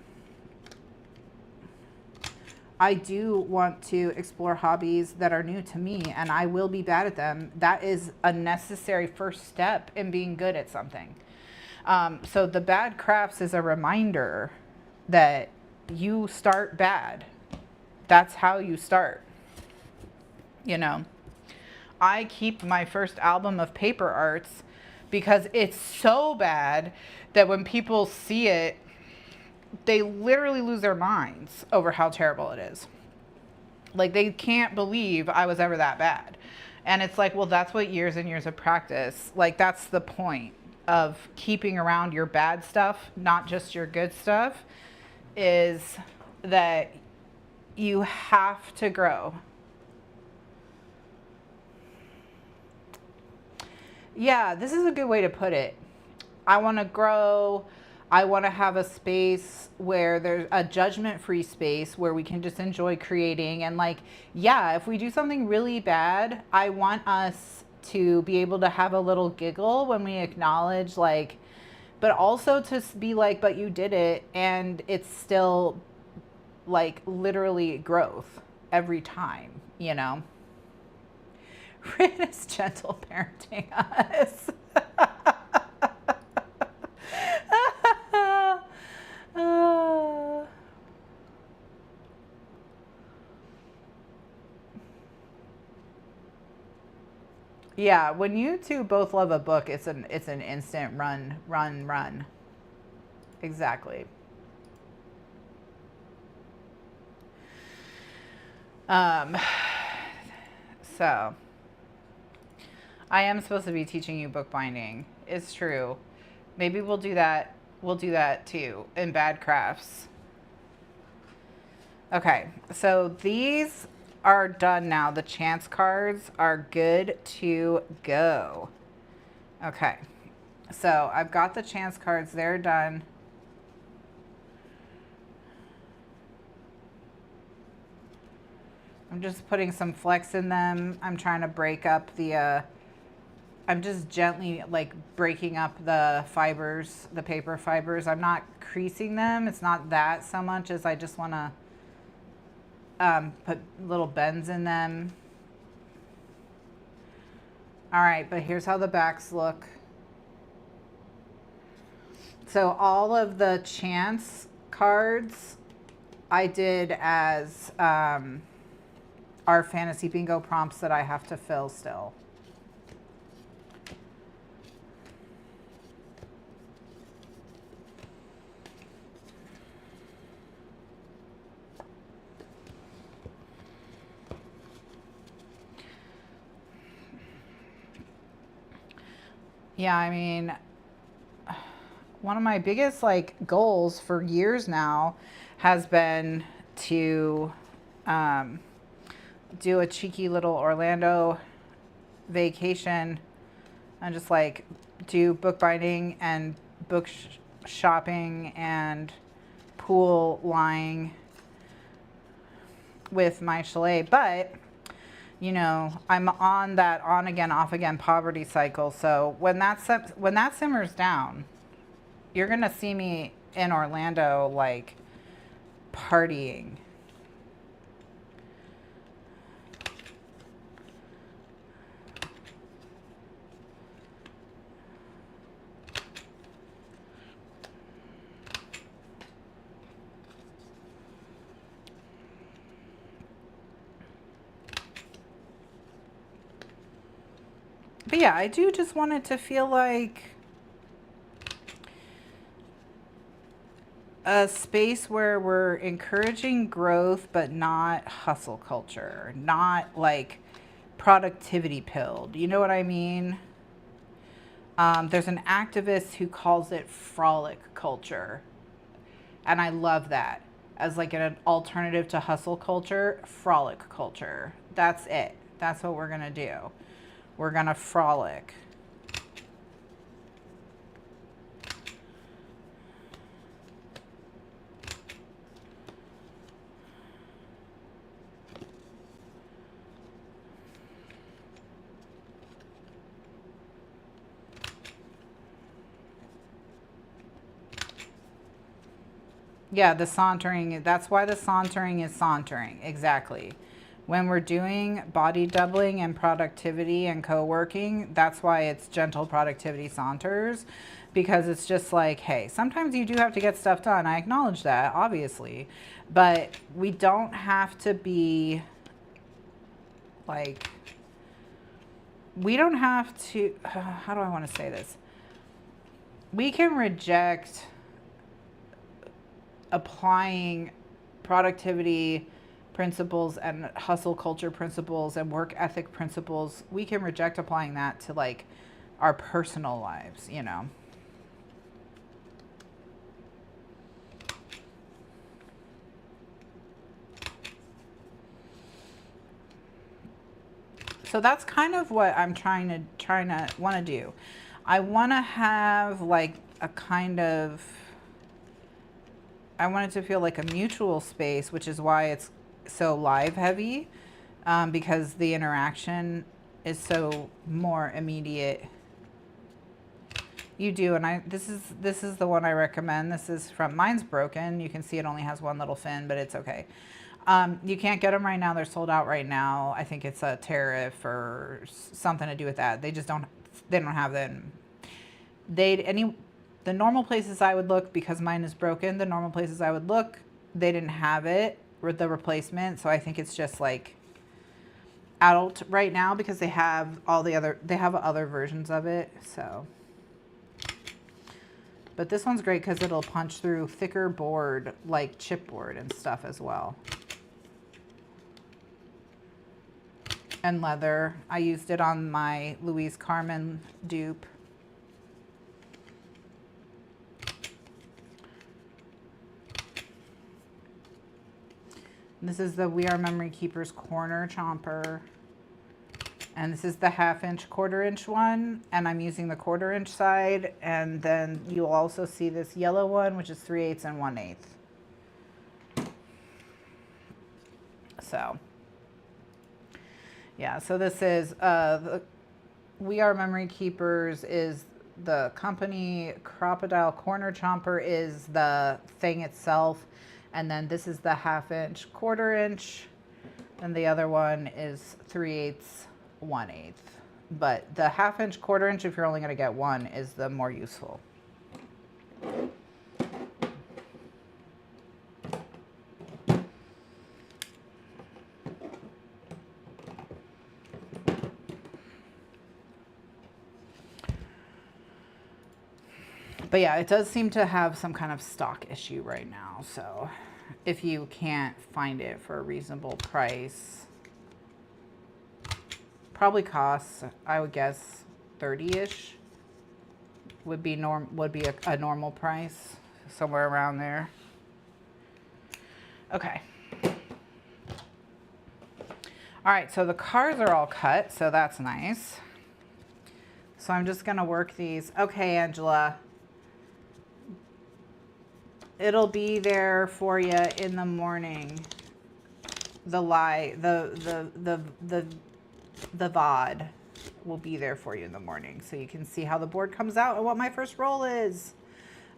I do want to explore hobbies that are new to me, and I will be bad at them. That is a necessary first step in being good at something. So the Bad Crafts is a reminder that you start bad. That's how you start. You know, I keep my first album of paper arts because it's so bad that when people see it, they literally lose their minds over how terrible it is. Like, they can't believe I was ever that bad. And it's like, well, that's what years and years of practice, like, that's the point of keeping around your bad stuff, not just your good stuff, is that you have to grow. Yeah, this is a good way to put it. I want to grow. I want to have a space where there's a judgment-free space where we can just enjoy creating. And like, yeah, if we do something really bad, I want us to be able to have a little giggle when we acknowledge, like, but also to be like, but you did it, and it's still like literally growth every time, you know? Rin is gentle parenting us. Yeah, when you two both love a book, it's an instant run. Exactly. So I am supposed to be teaching you bookbinding. It's true. Maybe we'll do that. We'll do that too in Bad Crafts. Okay, so these are done now. The chance cards are good to go. Okay, so I've got the chance cards. They're done. I'm just putting some flex in them. I'm trying to break up the, I'm just gently like breaking up the fibers, the paper fibers. I'm not creasing them. It's not that so much as I just want to put little bends in them. All right, but here's how the backs look. So all of the chance cards I did as our fantasy bingo prompts that I have to fill still. Yeah, I mean, one of my biggest like goals for years now has been to do a cheeky little Orlando vacation and just like do bookbinding and book shopping and pool lying with my chalet. But you know, I'm on that on again, off again poverty cycle. So when that simmers down, you're gonna see me in Orlando like partying. But yeah, I do just want it to feel like a space where we're encouraging growth, but not hustle culture, not like productivity pilled. You know what I mean? There's an activist who calls it frolic culture. And I love that as like an alternative to hustle culture, frolic culture. That's it. That's what we're going to do. We're going to frolic. Yeah, the sauntering, that's why the sauntering is sauntering. Exactly. When we're doing body doubling and productivity and co-working, that's why it's gentle productivity saunters, because it's just like, hey, sometimes you do have to get stuff done. I acknowledge that, obviously, but we don't have to be like, we don't have to, how do I want to say this? We can reject applying productivity principles and hustle culture principles and work ethic principles. We can reject applying that to like our personal lives, you know. So that's kind of what I'm trying to want to do. I want to have like a kind of, I want it to feel like a mutual space, which is why it's so live heavy, because the interaction is so more immediate. You do, and this is the one I recommend. This is from, mine's broken. You can see it only has one little fin, but it's okay. You can't get them right now. They're sold out right now. I think it's a tariff or something to do with that. They just don't have them. The normal places I would look, because mine is broken, the normal places I would look, they didn't have it with the replacement. So I think it's just like out right now because they have other versions of it. So, but this one's great because it'll punch through thicker board like chipboard and stuff as well. And leather. I used it on my Louise Carmen dupe. This is the We Are Memory Keepers corner chomper. And this is the 1/2 inch, 1/4 inch one. And I'm using the 1/4 inch side. And then you'll also see this yellow one, which is 3/8 and 1/8. So, yeah, so this is, the We Are Memory Keepers is the company. Crocodile Corner Chomper is the thing itself. And then this is the 1/2 inch, 1/4 inch. And the other one is 3/8, 1/8. But the 1/2 inch, 1/4 inch, if you're only going to get one, is the more useful. But yeah, it does seem to have some kind of stock issue right now. So if you can't find it for a reasonable price, probably costs, I would guess, 30-ish would be a normal price, somewhere around there. Okay. All right, so the cards are all cut, so that's nice. So I'm just gonna work these. Okay, Angela. It'll be there for you in the morning. The VOD will be there for you in the morning, so you can see how the board comes out and what my first roll is.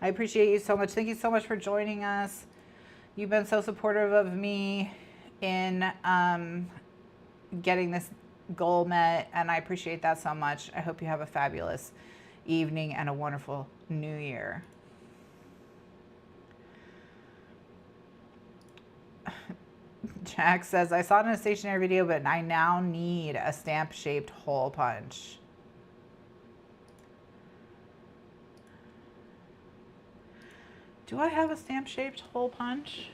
I appreciate you so much. Thank you so much for joining us. You've been so supportive of me in getting this goal met, and I appreciate that so much. I hope you have a fabulous evening and a wonderful new year. Jack says, I saw it in a stationary video, but I now need a stamp-shaped hole punch. Do I have a stamp-shaped hole punch?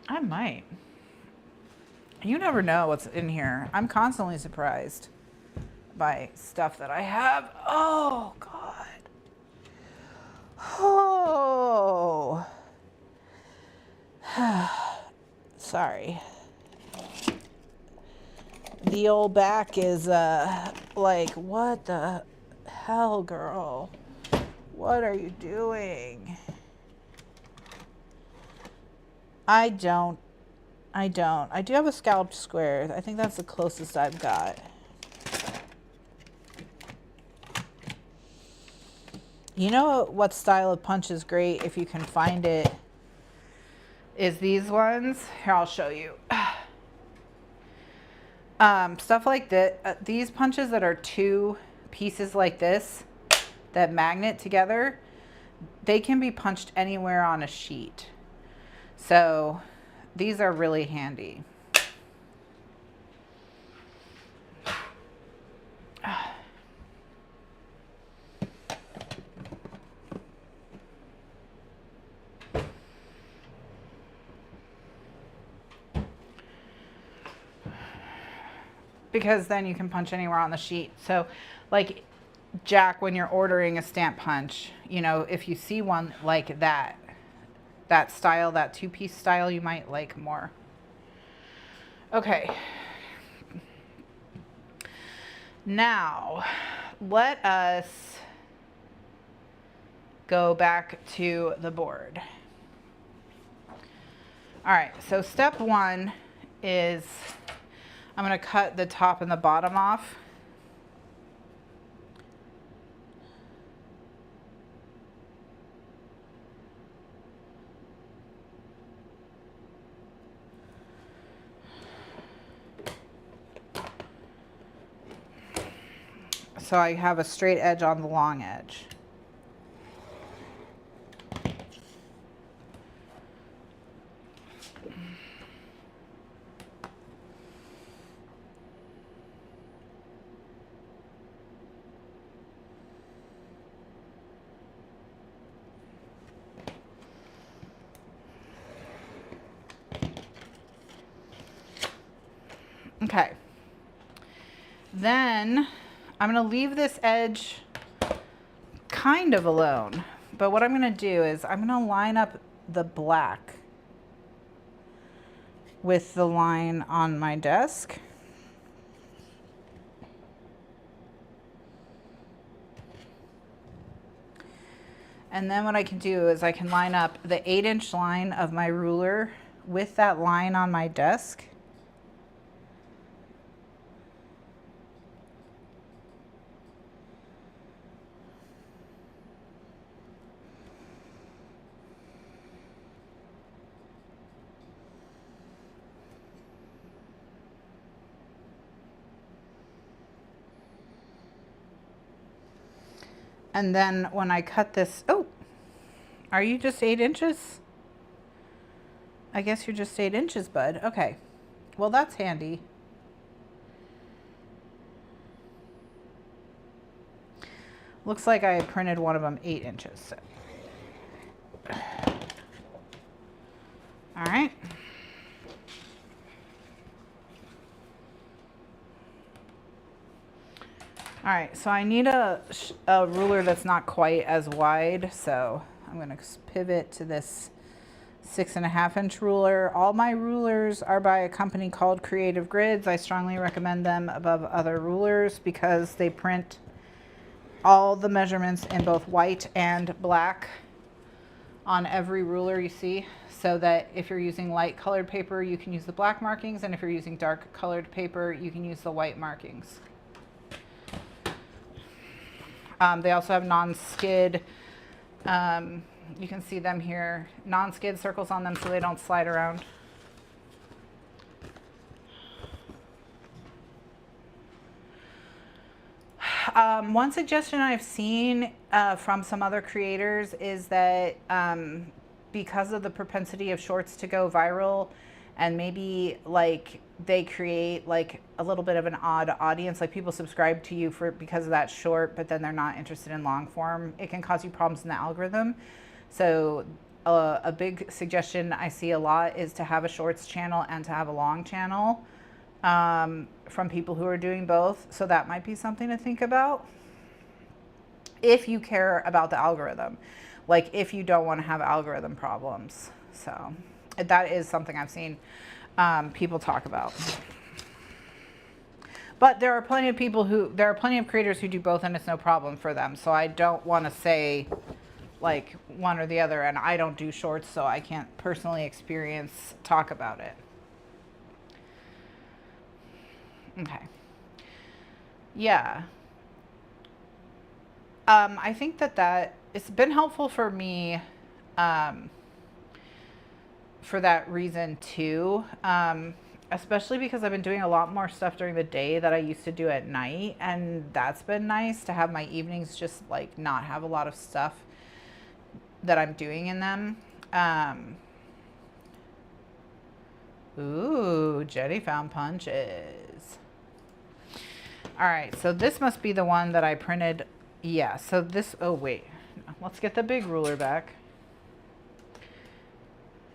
I might. You never know what's in here. I'm constantly surprised by stuff that I have. Oh, God. Oh. Sorry. The old back is like, what the hell, girl? What are you doing? I don't. I do have a scalloped square. I think that's the closest I've got. You know what style of punch is great if you can find it? Is these ones. Here, I'll show you. Stuff like that. These punches that are two pieces like this that magnet together, they can be punched anywhere on a sheet. So these are really handy. Because then you can punch anywhere on the sheet. So like Jack, when you're ordering a stamp punch, you know, if you see one like that style, that two-piece style, you might like more. Okay. Now, let us go back to the board. All right, so step one is I'm going to cut the top and the bottom off. So I have a straight edge on the long edge. Okay. Then I'm going to leave this edge kind of alone. But what I'm going to do is I'm going to line up the black with the line on my desk. And then what I can do is I can line up the 8-inch line of my ruler with that line on my desk. And then when I cut this, oh, are you just 8 inches? I guess you're just 8 inches, bud. Okay. Well, that's handy. Looks like I printed one of them 8 inches. So. All right. All right, so I need a ruler that's not quite as wide, so I'm going to pivot to this 6.5-inch ruler. All my rulers are by a company called Creative Grids. I strongly recommend them above other rulers because they print all the measurements in both white and black on every ruler you see, so that if you're using light colored paper, you can use the black markings, and if you're using dark colored paper, you can use the white markings. They also have non-skid, you can see them here, non-skid circles on them so they don't slide around. One suggestion I've seen from some other creators is that because of the propensity of shorts to go viral and maybe like they create like a little bit of an odd audience, like people subscribe to you for because of that short, but then they're not interested in long form. It can cause you problems in the algorithm. So a big suggestion I see a lot is to have a shorts channel and to have a long channel, from people who are doing both. So that might be something to think about if you care about the algorithm, like if you don't want to have algorithm problems. So that is something I've seen people talk about. But there are plenty of creators who do both, and it's no problem for them. So I don't want to say like one or the other, and I don't do shorts, so I can't personally talk about it. Okay. Yeah. I think that it's been helpful for me, for that reason too. Especially because I've been doing a lot more stuff during the day that I used to do at night, and that's been nice to have my evenings just like not have a lot of stuff that I'm doing in them. Ooh, Jenny found punches. All right, so this must be the one that I printed. Yeah, so this, oh wait, let's get the big ruler back.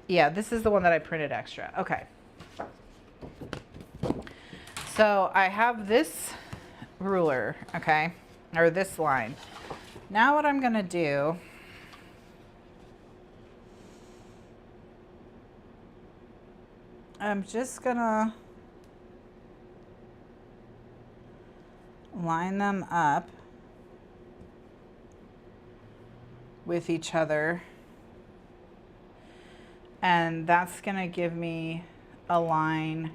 Yeah, this is the one that I printed extra. Okay. So I have this ruler, okay, or this line. Now what I'm gonna do, I'm just gonna line them up with each other, and that's gonna give me a line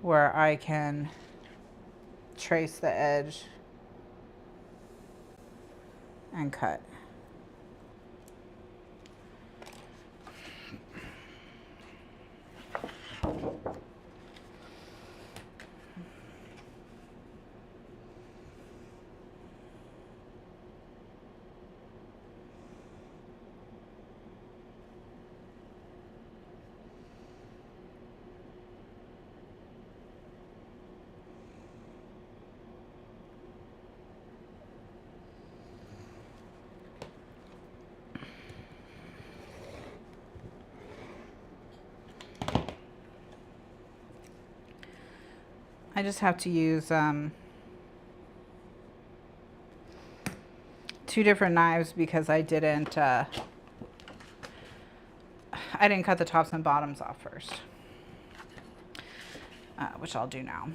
where I can trace the edge and cut. I just have to use two different knives because I didn't cut the tops and bottoms off first, which I'll do now.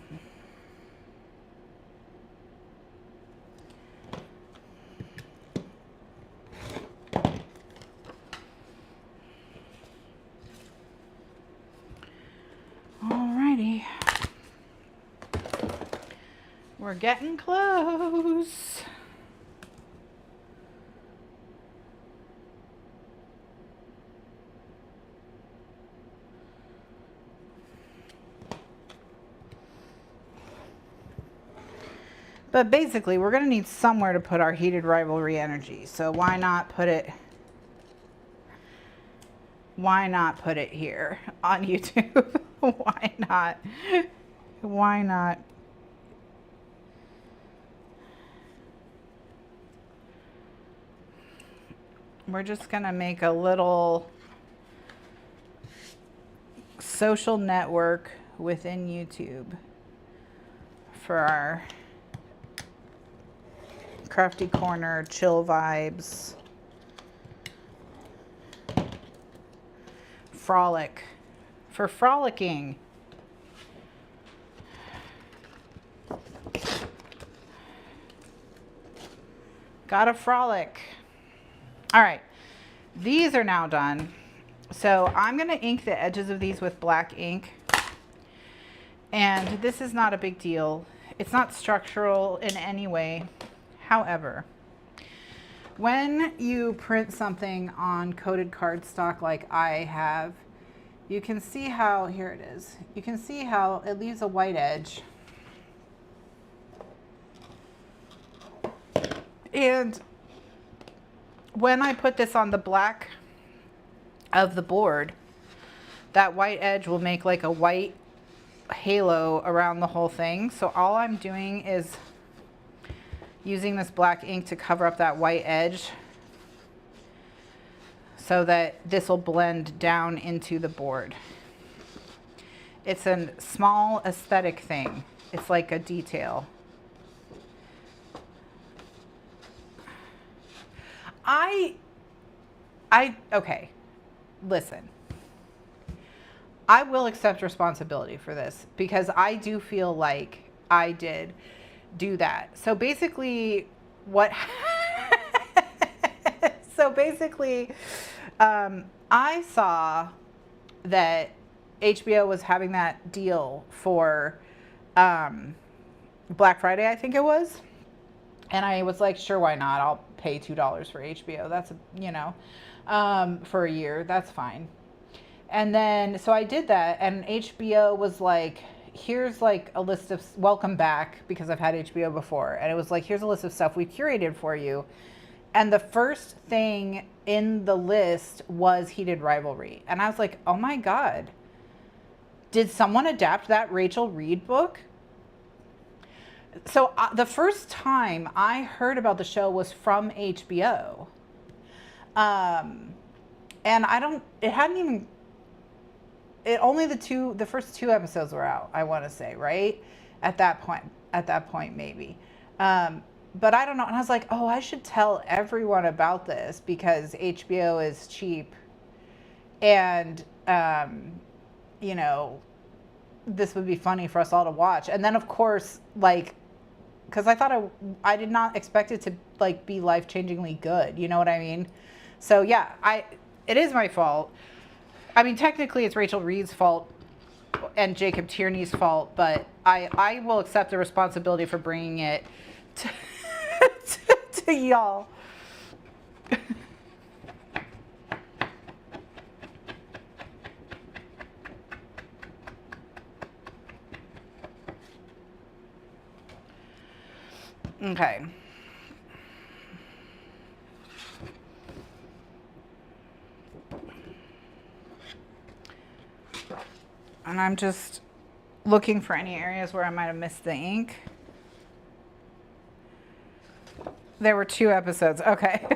Alrighty. We're getting close. But basically, we're going to need somewhere to put our heated rivalry energy. So why not put it here on YouTube? Why not? Why not? We're just going to make a little social network within YouTube for our Crafty Corner chill vibes. Frolic. For frolicking. Gotta frolic. All right, these are now done. So I'm gonna ink the edges of these with black ink. And this is not a big deal. It's not structural in any way. However, when you print something on coated cardstock like I have, you can see how, here it is, you can see how it leaves a white edge. And when I put this on the black of the board, that white edge will make like a white halo around the whole thing. So all I'm doing is using this black ink to cover up that white edge so that this will blend down into the board. It's a small aesthetic thing. It's like a detail. Okay, listen. I will accept responsibility for this because I do feel like I did do that. So basically I saw that HBO was having that deal for Black Friday, I think it was. And I was like, sure, why not? I'll pay $2 for HBO. That's, for a year. That's fine. And then, so I did that, and HBO was like, here's like a list of, welcome back, because I've had HBO before. And it was like, here's a list of stuff we curated for you. And the first thing in the list was Heated Rivalry. And I was like, oh my God, did someone adapt that Rachel Reed book? So the first time I heard about the show was from HBO. And it hadn't even, only the first 2 episodes were out, I want to say, right? At that point maybe. But I don't know. And I was like, oh, I should tell everyone about this because HBO is cheap. And, this would be funny for us all to watch. And then of course, like, because I thought I did not expect it to like be life-changingly good. You know what I mean? So yeah, it is my fault. I mean, technically it's Rachel Reed's fault and Jacob Tierney's fault, but I will accept the responsibility for bringing it to y'all. Okay. And I'm just looking for any areas where I might have missed the ink. There were 2 episodes. Okay.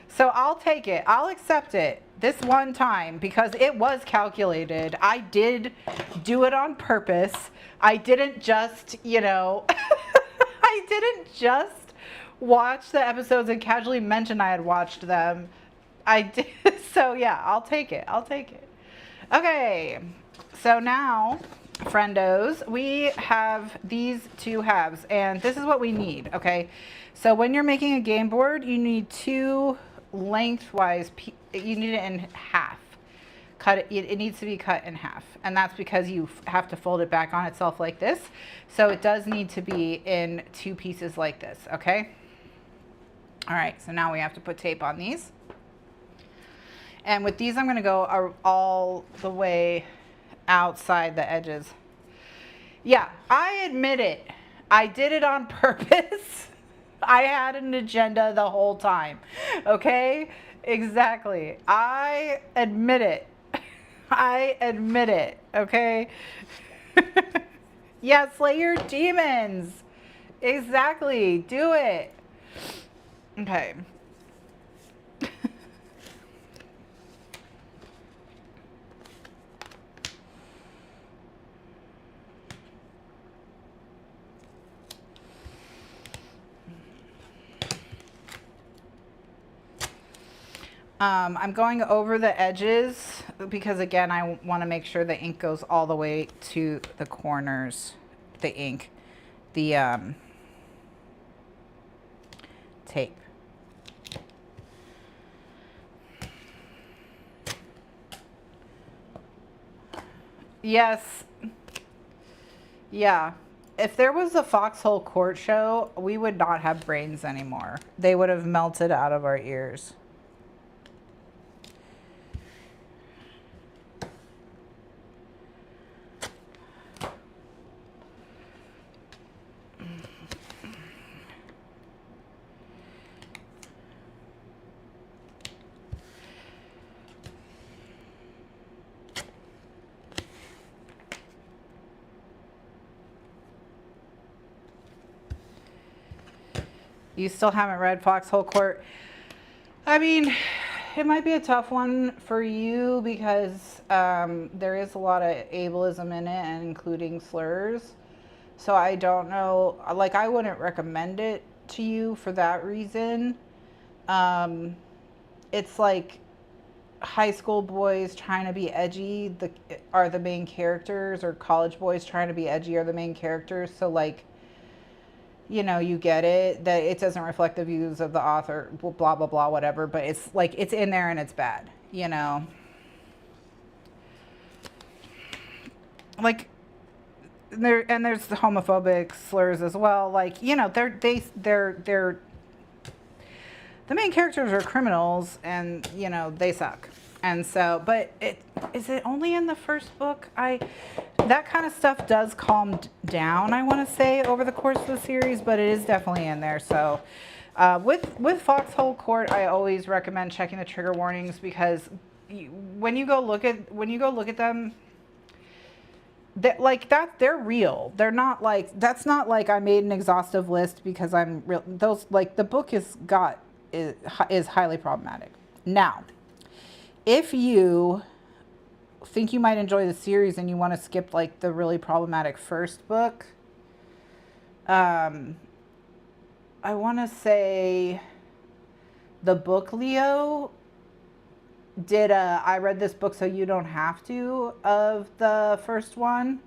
So I'll take it. I'll accept it this one time because it was calculated. I did do it on purpose. I didn't just, I didn't just watch the episodes and casually mention I had watched them. I did. So yeah, I'll take it. I'll take it. Okay. So now, friendos, we have these 2 halves, and this is what we need, okay? So when you're making a game board, you need 2 lengthwise, you need it in half. It needs to be cut in half, and that's because you have to fold it back on itself like this. So it does need to be in 2 pieces like this, okay? All right, so now we have to put tape on these. And with these, I'm gonna go all the way outside the edges. Yeah, I admit it. I did it on purpose. I had an agenda the whole time. Okay? Exactly. I admit it. I admit it. Okay? Yeah, slay your demons. Exactly. Do it. Okay. I'm going over the edges because, again, I want to make sure the ink goes all the way to the corners. The ink. The tape. Yes. Yeah. If there was a Foxhole Court show, we would not have brains anymore. They would have melted out of our ears. You still haven't read Foxhole Court. I mean, it might be a tough one for you because there is a lot of ableism in it, and including slurs. So I don't know, like I wouldn't recommend it to you for that reason. Um, it's like high school boys trying to be edgy are the main characters, or college boys trying to be edgy are the main characters. So like, you know, you get it that it doesn't reflect the views of the author, blah blah blah, whatever. But it's like it's in there and it's bad, you know. Like there's the homophobic slurs as well. Like, you know, they're the main characters are criminals, and you know they suck. And so, but is it only in the first book? That kind of stuff does calm down, I want to say, over the course of the series, but it is definitely in there. So with Foxhole Court, I always recommend checking the trigger warnings, because when you go look at them, that like that they're real. They're not like, that's not like I made an exhaustive list because I'm real. Those, like, the book is highly problematic. Now, if you think you might enjoy the series and you want to skip like the really problematic first book, I want to say the book Leo did I read this book so you don't have to of the first one.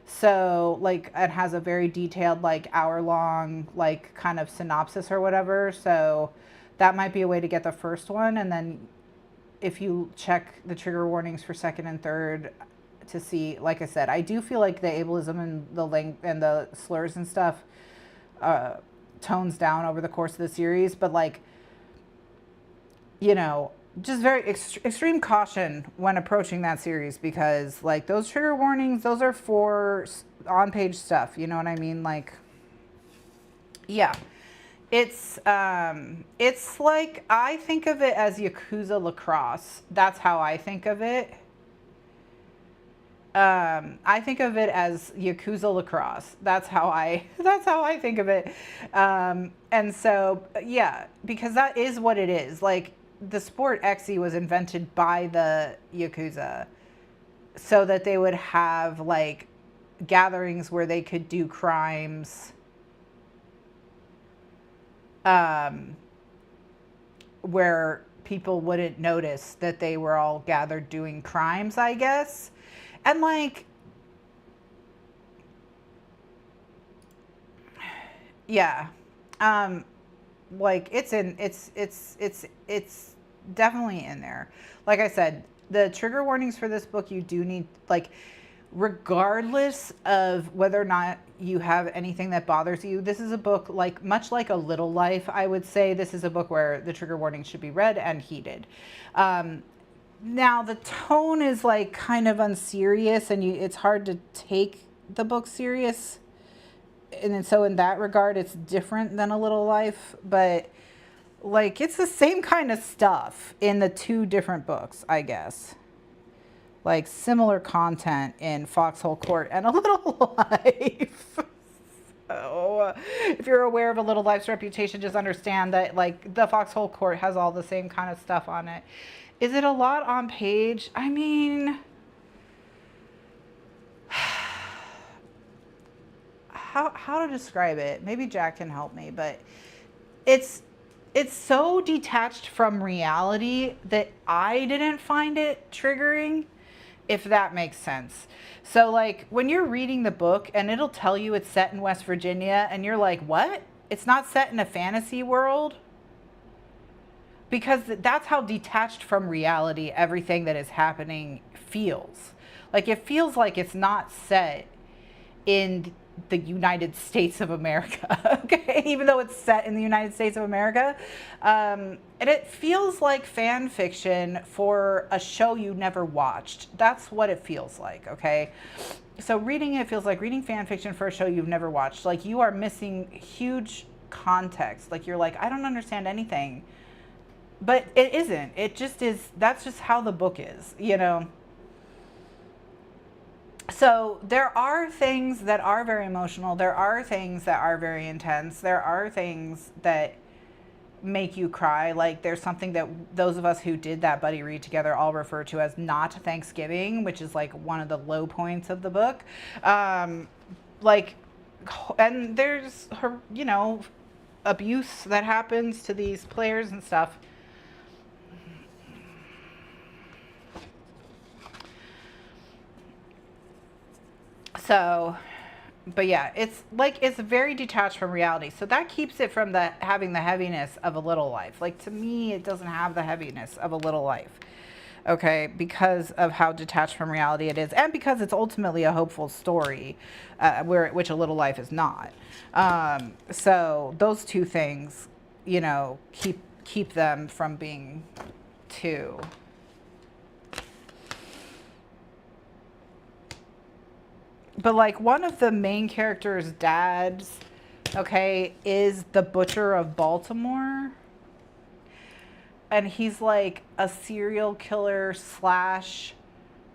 So like it has a very detailed, like hour-long, like kind of synopsis or whatever. So that might be a way to get the first one, and then if you check the trigger warnings for second and third to see, like I said, I do feel like the ableism and the slurs and stuff tones down over the course of the series, but like, you know, just very extreme caution when approaching that series, because like those trigger warnings, those are for on-page stuff, you know what I mean? Like, yeah, it's like, I think of it as Yakuza lacrosse. That's how I think of it. I think of it as Yakuza lacrosse. That's how I think of it. And so, yeah, because that is what it is. Like, the sport Exy was invented by the Yakuza so that they would have like gatherings where they could do crimes, where people wouldn't notice that they were all gathered doing crimes, I guess. And like, yeah, like it's definitely in there. Like I said, the trigger warnings for this book, you do need, like, regardless of whether or not you have anything that bothers you, this is a book, like, much like A Little Life, I would say, this is a book where the trigger warnings should be read and heeded. Now, the tone is, like, kind of unserious, and it's hard to take the book serious. And so in that regard, it's different than A Little Life, but like it's the same kind of stuff in the two different books, I guess. Like similar content in Foxhole Court and A Little Life. So if you're aware of A Little Life's reputation, just understand that like the Foxhole Court has all the same kind of stuff on it. Is it a lot on page? I mean, how to describe it? Maybe Jack can help me, but it's so detached from reality that I didn't find it triggering, if that makes sense. So like when you're reading the book and it'll tell you it's set in West Virginia and you're like, what? It's not set in a fantasy world? Because that's how detached from reality everything that is happening feels. Like it feels like it's not set in the United States of America, okay? Even though it's set in the United States of America. And it feels like fan fiction for a show you never watched. That's what it feels like, okay? So reading it feels like reading fan fiction for a show you've never watched. Like you are missing huge context. Like you're like, I don't understand anything. But it isn't. It just is, that's just how the book is, you know? So there are things that are very emotional. There are things that are very intense. There are things that make you cry. Like there's something that those of us who did that buddy read together all refer to as not Thanksgiving, which is like one of the low points of the book. Like, and there's her, you know, abuse that happens to these players and stuff. So, but yeah, it's like it's very detached from reality. So that keeps it from the having the heaviness of A Little Life. Like to me, it doesn't have the heaviness of A Little Life. Okay, because of how detached from reality it is, and because it's ultimately a hopeful story, which A Little Life is not. So those two things, you know, keep them from being too. But like one of the main characters' dads, okay, is the Butcher of Baltimore. And he's like a serial killer slash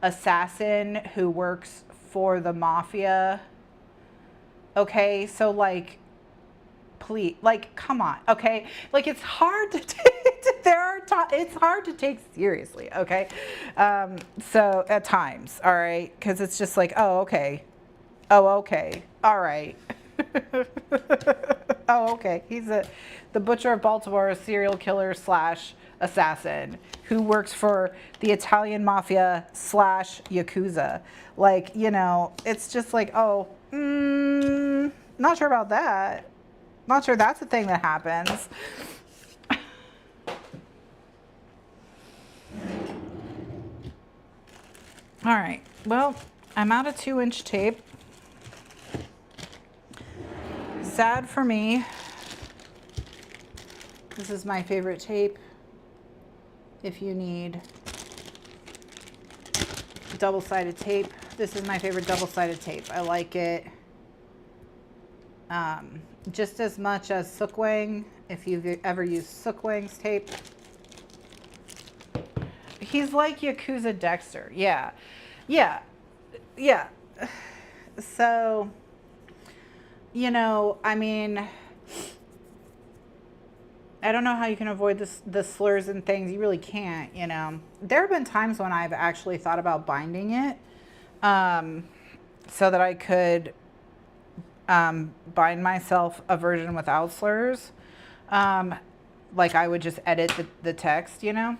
assassin who works for the mafia. Okay, so like, please, like, come on, okay? Like, it's hard to take, it's hard to take seriously, okay? So at times, all right? Because it's just like, oh, okay. Oh, okay. All right. Oh, okay. He's the Butcher of Baltimore, a serial killer slash assassin who works for the Italian mafia slash Yakuza. Like, you know, it's just like, oh, not sure about that. Not sure that's a thing that happens. All right. Well, I'm out of 2-inch tape. Sad for me. This is my favorite tape. If you need double-sided tape, this is my favorite double-sided tape. I like it just as much as Sookwang, if you've ever used Sookwang's tape. He's like Yakuza Dexter. Yeah. Yeah. Yeah. So, you know, I mean, I don't know how you can avoid the slurs and things. You really can't, you know. There have been times when I've actually thought about binding it so that I could bind myself a version without slurs. Like I would just edit the text, you know.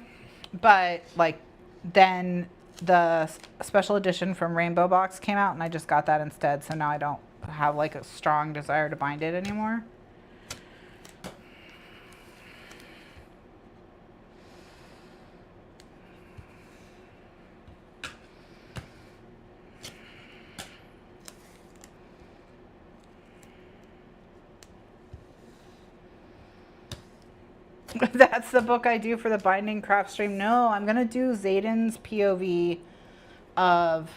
But like then the special edition from Rainbow Box came out and I just got that instead. So now I don't have like a strong desire to bind it anymore. That's the book I do for the binding craft stream. No, I'm going to do Zayden's POV of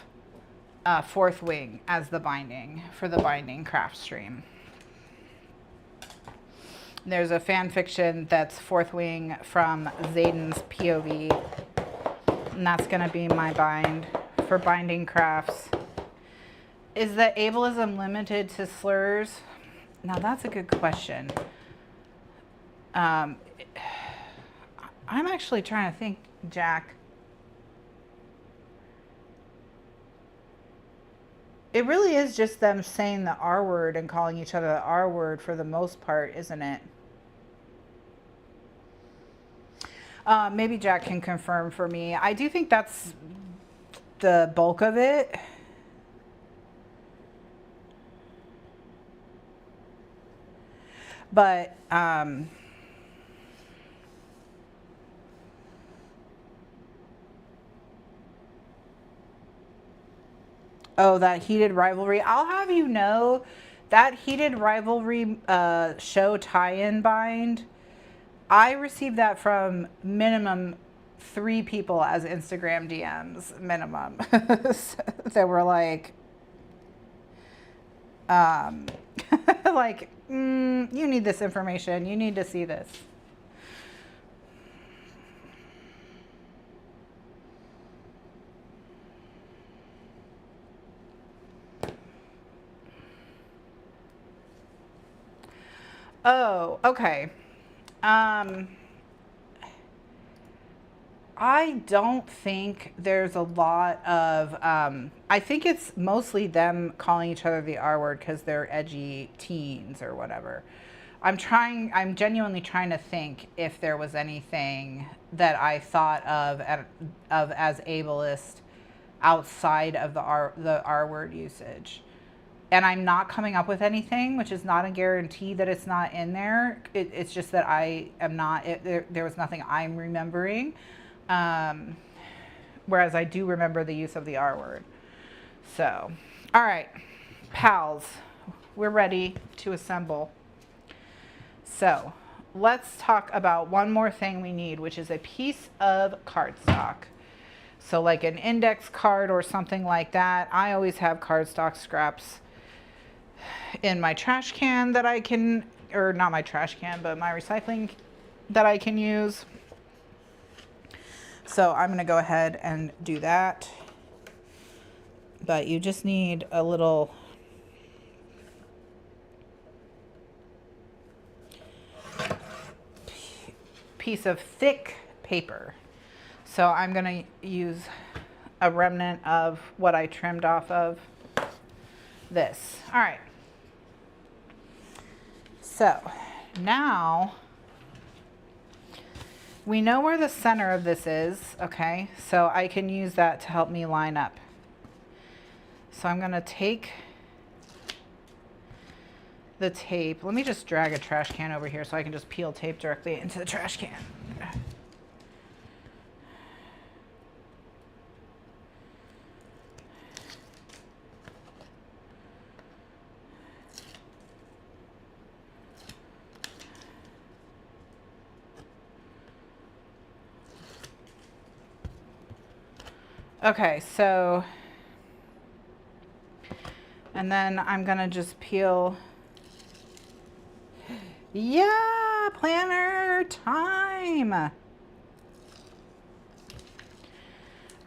Fourth Wing as the binding for the binding craft stream. There's a fan fiction that's Fourth Wing from Zayden's POV, and that's going to be my bind for binding crafts. Is the ableism limited to slurs? Now that's a good question. I'm actually trying to think, Jack. It really is just them saying the R word and calling each other the R word for the most part, isn't it? Maybe Jack can confirm for me. I do think that's the bulk of it. But oh, that heated rivalry. I'll have you know that heated rivalry show tie-in bind, I received that from minimum 3 people as Instagram DMs, minimum. That were like, like, you need this information. You need to see this. Oh, okay. I don't think there's a lot of, I think it's mostly them calling each other the R word because they're edgy teens or whatever. I'm genuinely trying to think if there was anything that I thought of as ableist outside of the R word usage. And I'm not coming up with anything, which is not a guarantee that it's not in there. It's just that I am not, there was nothing I'm remembering. Whereas I do remember the use of the R word. So, all right, pals, we're ready to assemble. So let's talk about one more thing we need, which is a piece of cardstock. So like an index card or something like that. I always have cardstock scraps in my trash can that I can, or not my trash can, but my recycling that I can use. So I'm going to go ahead and do that. But you just need a little piece of thick paper. So I'm going to use a remnant of what I trimmed off of this. All right. So now we know where the center of this is, okay? So I can use that to help me line up. So I'm going to take the tape. Let me just drag a trash can over here so I can just peel tape directly into the trash can. Okay, so, and then I'm gonna just peel. Yeah, planner time. All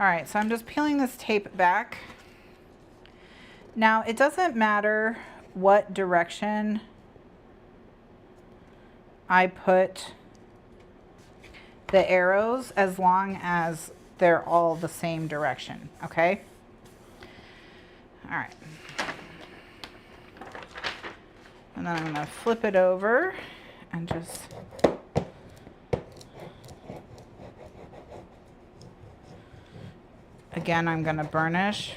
right, so I'm just peeling this tape back. Now, it doesn't matter what direction I put the arrows as long as they're all the same direction, okay? All right. And then I'm gonna flip it over and just again, I'm gonna burnish.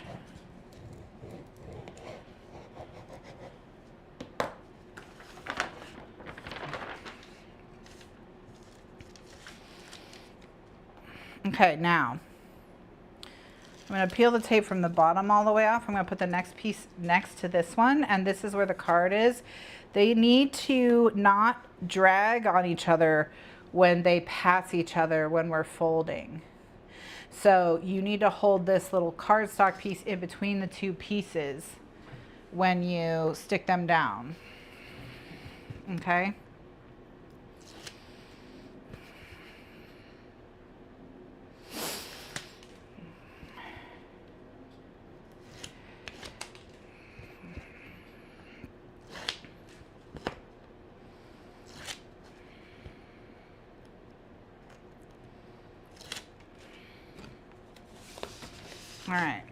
Okay, now I'm going to peel the tape from the bottom all the way off. I'm going to put the next piece next to this one, and this is where the card is. They need to not drag on each other when they pass each other when we're folding. So you need to hold this little cardstock piece in between the two pieces when you stick them down. Okay? All right.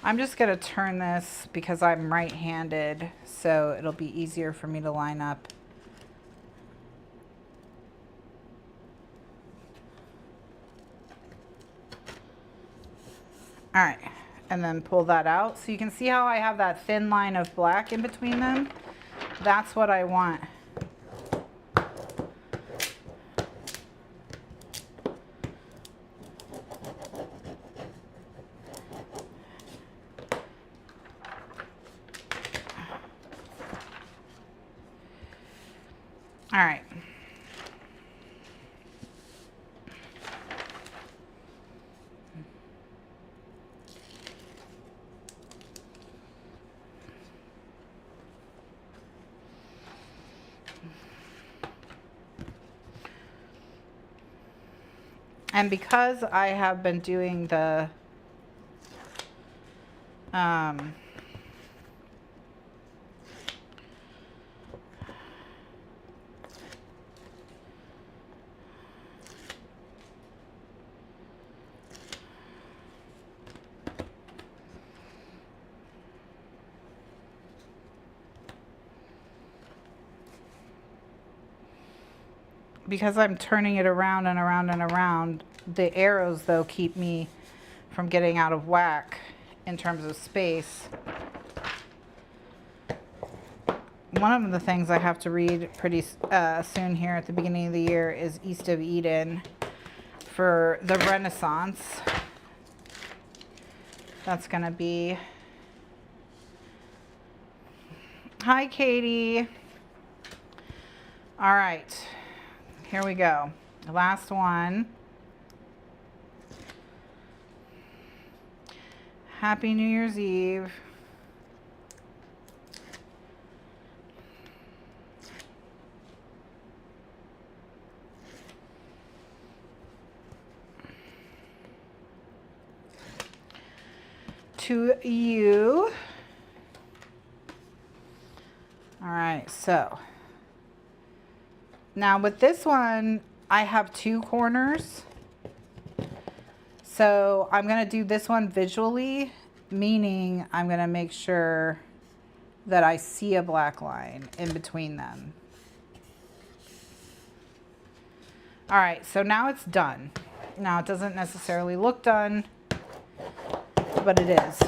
I'm just going to turn this because I'm right-handed, so it'll be easier for me to line up. All right, and then pull that out. So you can see how I have that thin line of black in between them? That's what I want. All right. And because I have been doing the because I'm turning it around and around and around, the arrows though keep me from getting out of whack in terms of space. One of the things I have to read pretty soon here at the beginning of the year is East of Eden for the Renaissance. That's going to be... Hi, Katie. All right, here we go. The last one. Happy New Year's Eve. To you. All right, so now with this one, I have 2 corners. So I'm going to do this one visually, meaning I'm going to make sure that I see a black line in between them. All right, so now it's done. Now it doesn't necessarily look done, but it is.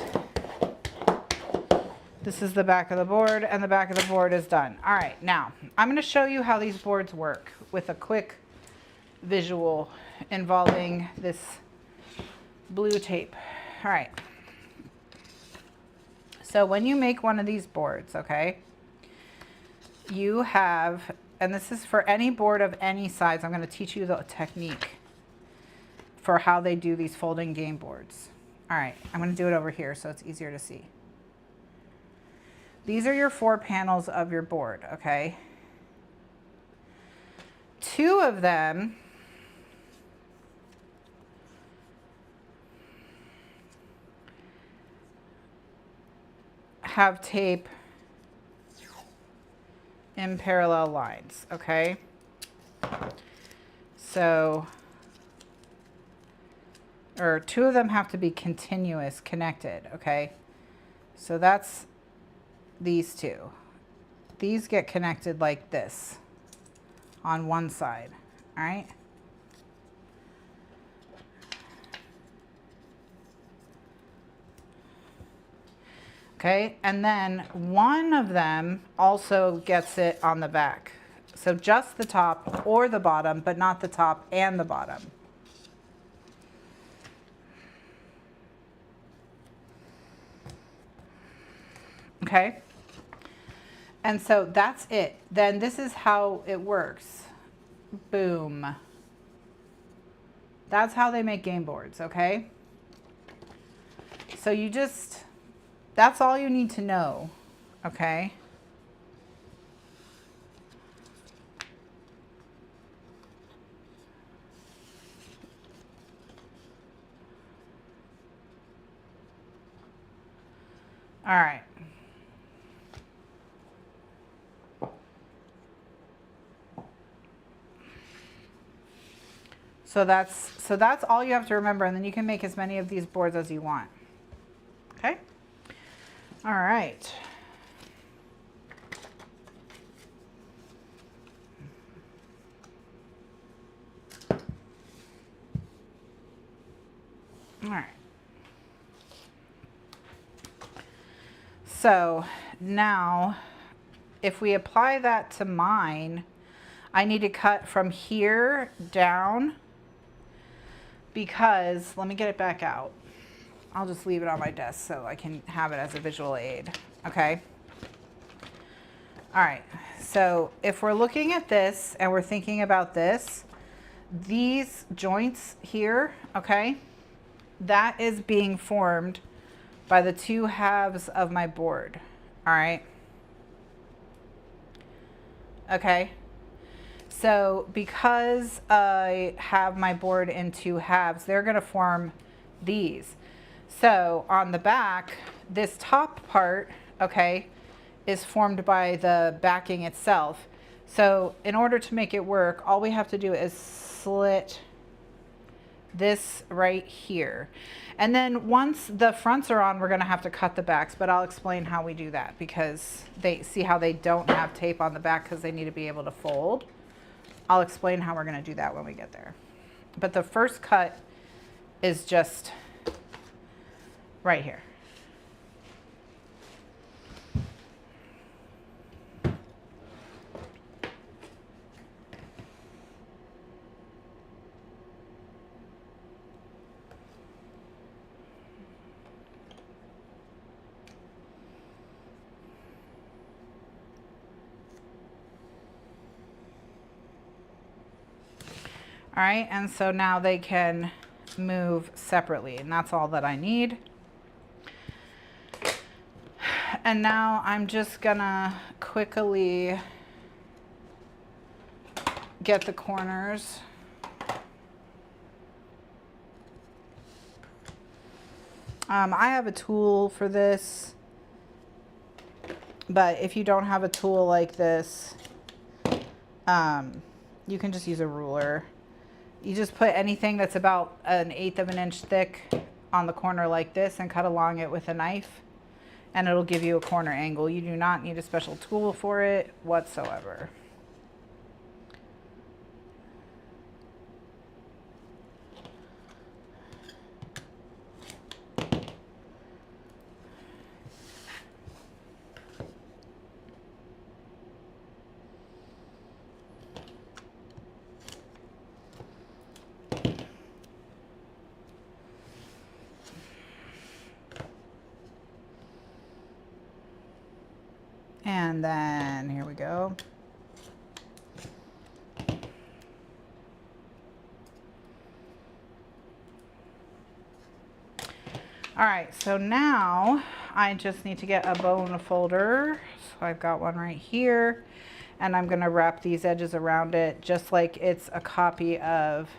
This is the back of the board, and the back of the board is done. All right, now I'm going to show you how these boards work with a quick visual involving this blue tape. All right. So when you make one of these boards, okay, you have, and this is for any board of any size, I'm going to teach you the technique for how they do these folding game boards. All right, I'm going to do it over here so it's easier to see. These are your 4 panels of your board, okay? 2 of them have tape in parallel lines, okay? So, or 2 of them have to be continuous, connected, okay? So that's these 2. These get connected like this on one side, all right? Okay, and then one of them also gets it on the back. So just the top or the bottom, but not the top and the bottom. Okay, and so that's it. Then this is how it works. Boom. That's how they make game boards, okay? So you just... that's all you need to know, okay? All right. So that's all you have to remember, and then you can make as many of these boards as you want. Okay? All right. All right. So now if we apply that to mine, I need to cut from here down, because let me get it back out. I'll just leave it on my desk so I can have it as a visual aid. Okay. All right. So if we're looking at this and we're thinking about this, these joints here, okay, that is being formed by the 2 halves of my board. All right. Okay. So because I have my board in 2 halves, they're going to form these. So on the back, this top part, okay, is formed by the backing itself. So in order to make it work, all we have to do is slit this right here. And then once the fronts are on, we're going to have to cut the backs, but I'll explain how we do that, because they see how they don't have tape on the back because they need to be able to fold. I'll explain how we're going to do that when we get there. But the first cut is just right here. All right, and so now they can move separately, and that's all that I need. And now I'm just gonna quickly get the corners. I have a tool for this, but if you don't have a tool like this, you can just use a ruler. You just put anything that's about 1/8 of an inch thick on the corner like this and cut along it with a knife, and it'll give you a corner angle. You do not need a special tool for it whatsoever. And then here we go. All right, so now I just need to get a bone folder. So I've got one right here, and I'm gonna wrap these edges around it just like it's a copy of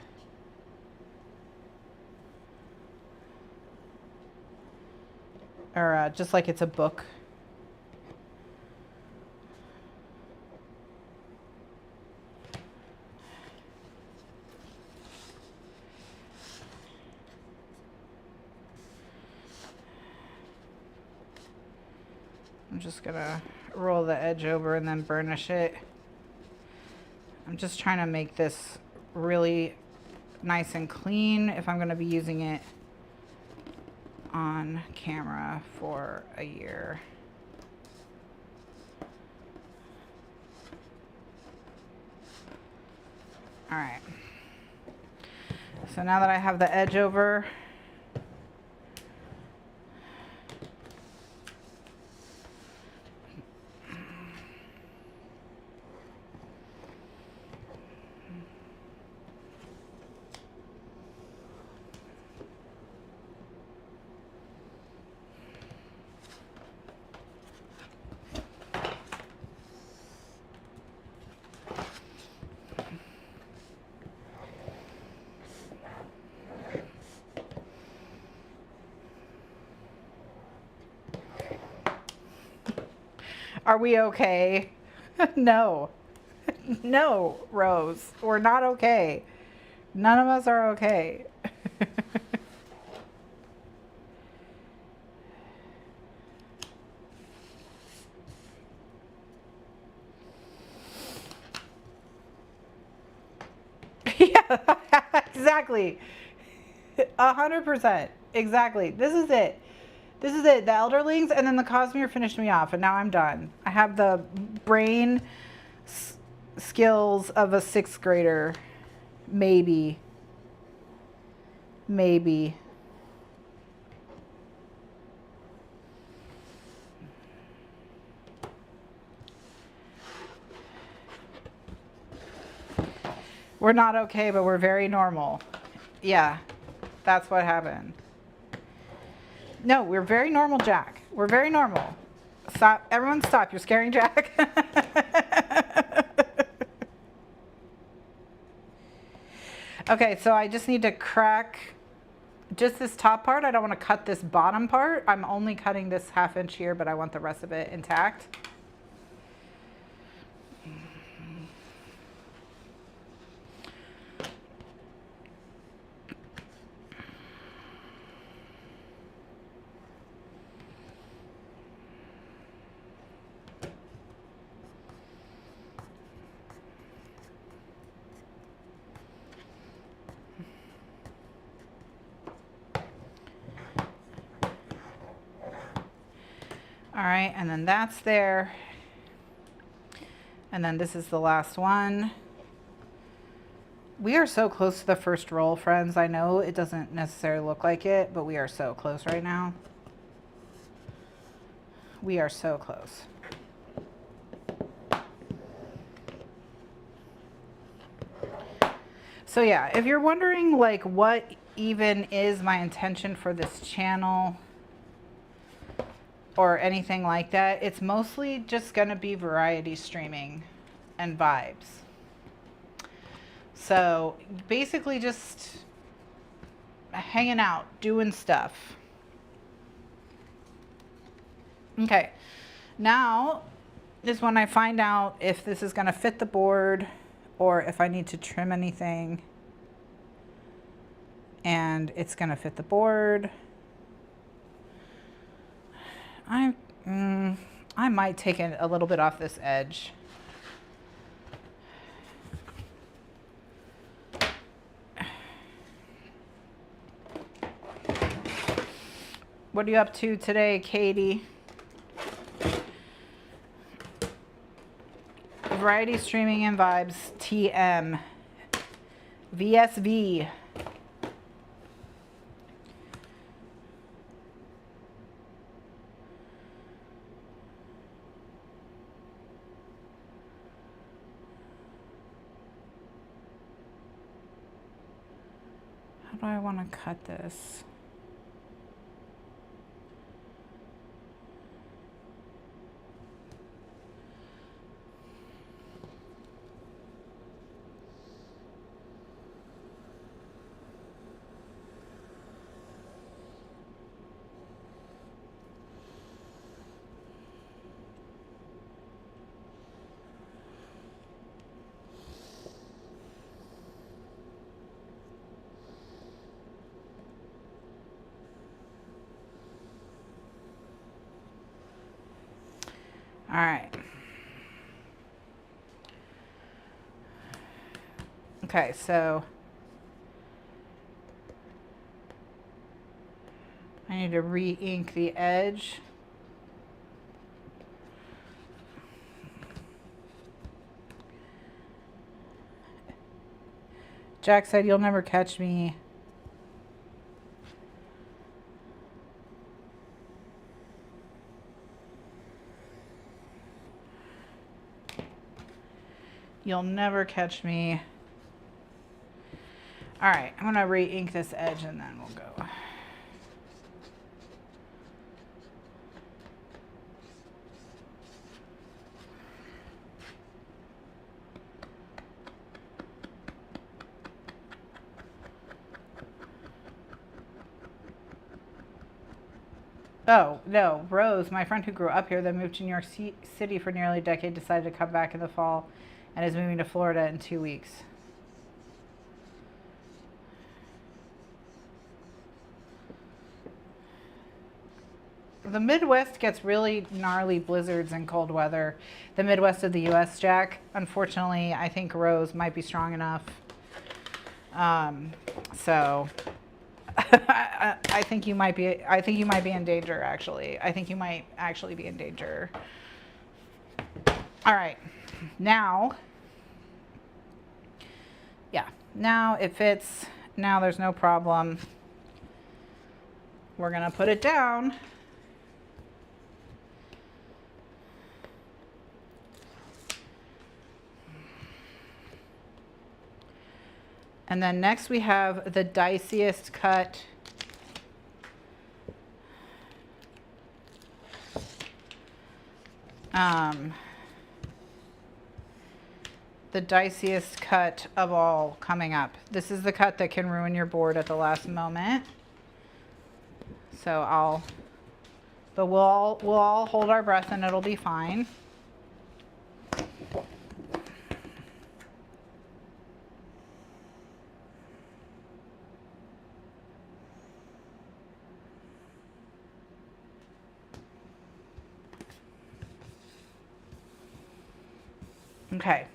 just like it's a book. I'm just gonna roll the edge over and then burnish it. I'm just trying to make this really nice and clean if I'm gonna be using it on camera for a year. All right. So now that I have the edge over, are we okay? No. No, Rose. We're not okay. None of us are okay. Yeah, exactly. 100%. Exactly. This is it. This is it. The Elderlings and then the Cosmere finished me off, and now I'm done. I have the brain skills of a 6th grader. Maybe. Maybe. We're not okay, but we're very normal. Yeah, that's what happened. No, we're very normal, Jack. We're very normal. Stop. Everyone stop. You're scaring Jack. Okay, so I just need to crack just this top part. I don't want to cut this bottom part. I'm only cutting this 1/2 inch here, but I want the rest of it intact. All right, and then that's there. And then this is the last one. We are so close to the first roll, friends. I know it doesn't necessarily look like it, but we are so close right now. We are so close. So yeah, if you're wondering like what even is my intention for this channel or anything like that, it's mostly just gonna be variety streaming and vibes. So basically just hanging out, doing stuff. Okay, now is when I find out if this is gonna fit the board or if I need to trim anything. And it's gonna fit the board. I might take it a little bit off this edge. What are you up to today, Katie? Variety streaming and vibes, TM. VSV. How do I want to cut this? All right. Okay, so I need to re-ink the edge. Jack said, "You'll never catch me." You'll never catch me. All right, I'm gonna re-ink this edge and then we'll go. Oh, no, Rose, my friend who grew up here, then moved to New York City for nearly a decade, decided to come back in the fall and is moving to Florida in 2 weeks. The Midwest gets really gnarly blizzards and cold weather. The Midwest of the U.S., Jack. Unfortunately, I think Rose might be strong enough. So I think you might be. I think you might be in danger. Actually, I think you might actually be in danger. All right, now, yeah, now it fits. Now there's no problem. We're gonna put it down. And then next we have the diciest cut. The diciest cut of all coming up. This is the cut that can ruin your board at the last moment. So we'll all hold our breath and it'll be fine. Okay,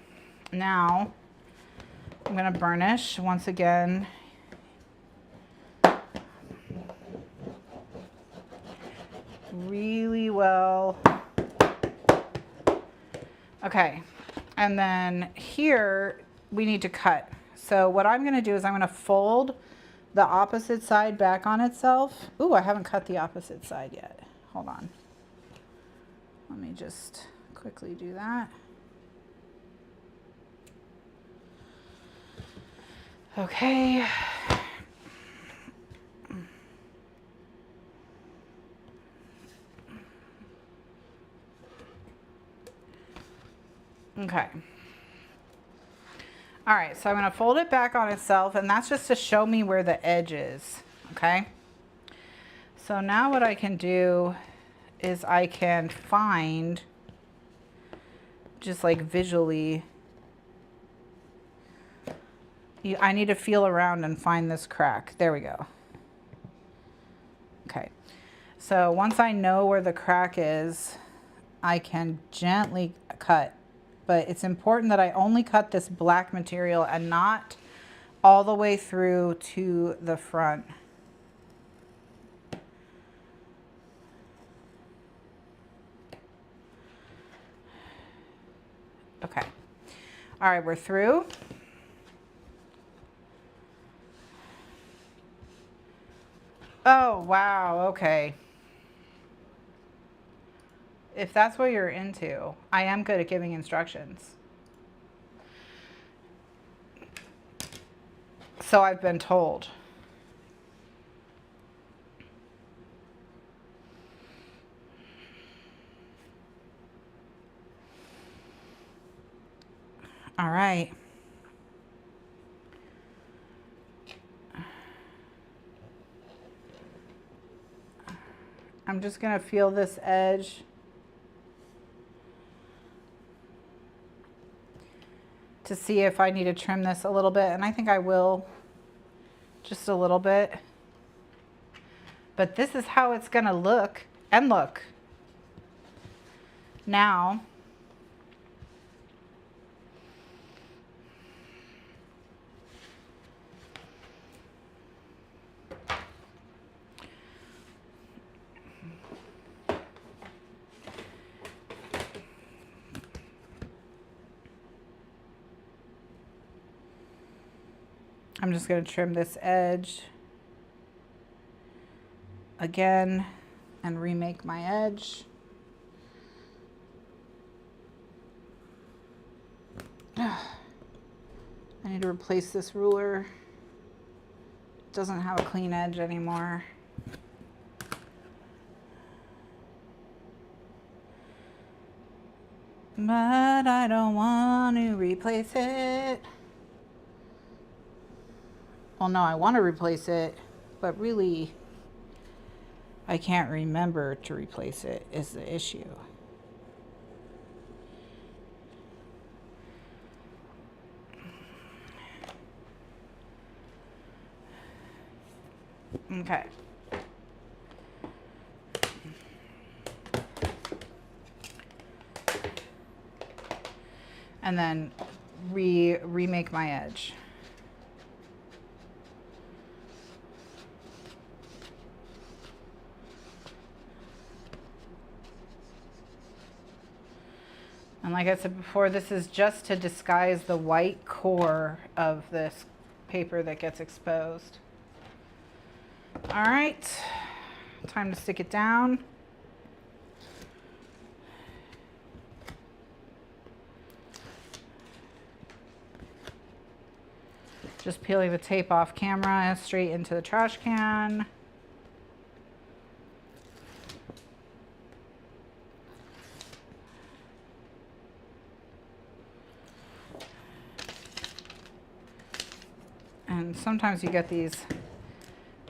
now I'm going to burnish once again. really well. Okay, and then here we need to cut. So what I'm gonna do is I'm gonna fold the opposite side back on itself. Ooh, I haven't cut the opposite side yet. Hold on. Let me just quickly do that. Okay. Okay. All right, so I'm gonna fold it back on itself, and that's just to show me where the edge is, okay? So now what I can do is I can find, just like visually, I need to feel around and find this crack. There we go. Okay, so once I know where the crack is, I can gently cut. But it's important that I only cut this black material and not all the way through to the front. Okay. All right, we're through. Oh, wow, okay. If that's what you're into, I am good at giving instructions. So I've been told. All right. I'm just gonna feel this edge to see if I need to trim this a little bit, and I think I will, just a little bit. But this is how it's gonna look, and look. Now, I'm just going to trim this edge again and remake my edge. I need to replace this ruler. It doesn't have a clean edge anymore. But I don't want to replace it. Well, no, I want to replace it, but really, I can't remember to replace it is the issue. Okay. And then remake my edge. And like I said before, this is just to disguise the white core of this paper that gets exposed. All right, time to stick it down. Just peeling the tape off camera straight into the trash can. And sometimes you get these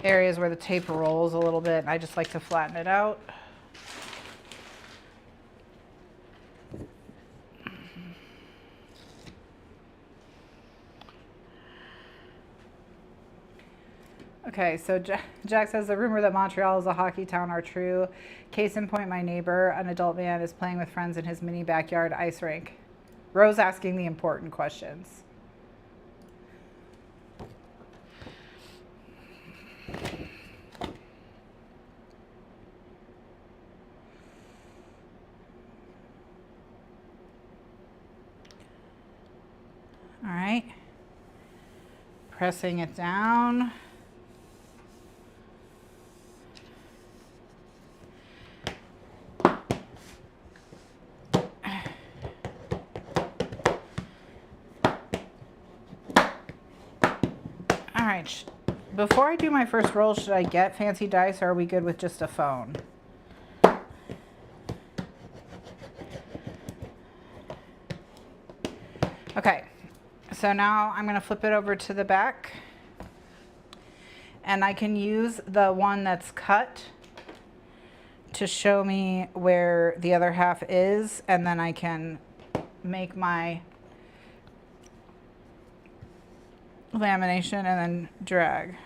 areas where the tape rolls a little bit. I just like to flatten it out. Okay, so Jack says the rumor that Montreal is a hockey town are true. Case in point, my neighbor, an adult man, is playing with friends in his mini backyard ice rink. Rose asking the important questions. pressing it down. All right, before I do my first roll, should I get fancy dice or are we good with just a phone? Okay, so now I'm going to flip it over to the back, and I can use the one that's cut to show me where the other half is, and then I can make my lamination and then drag.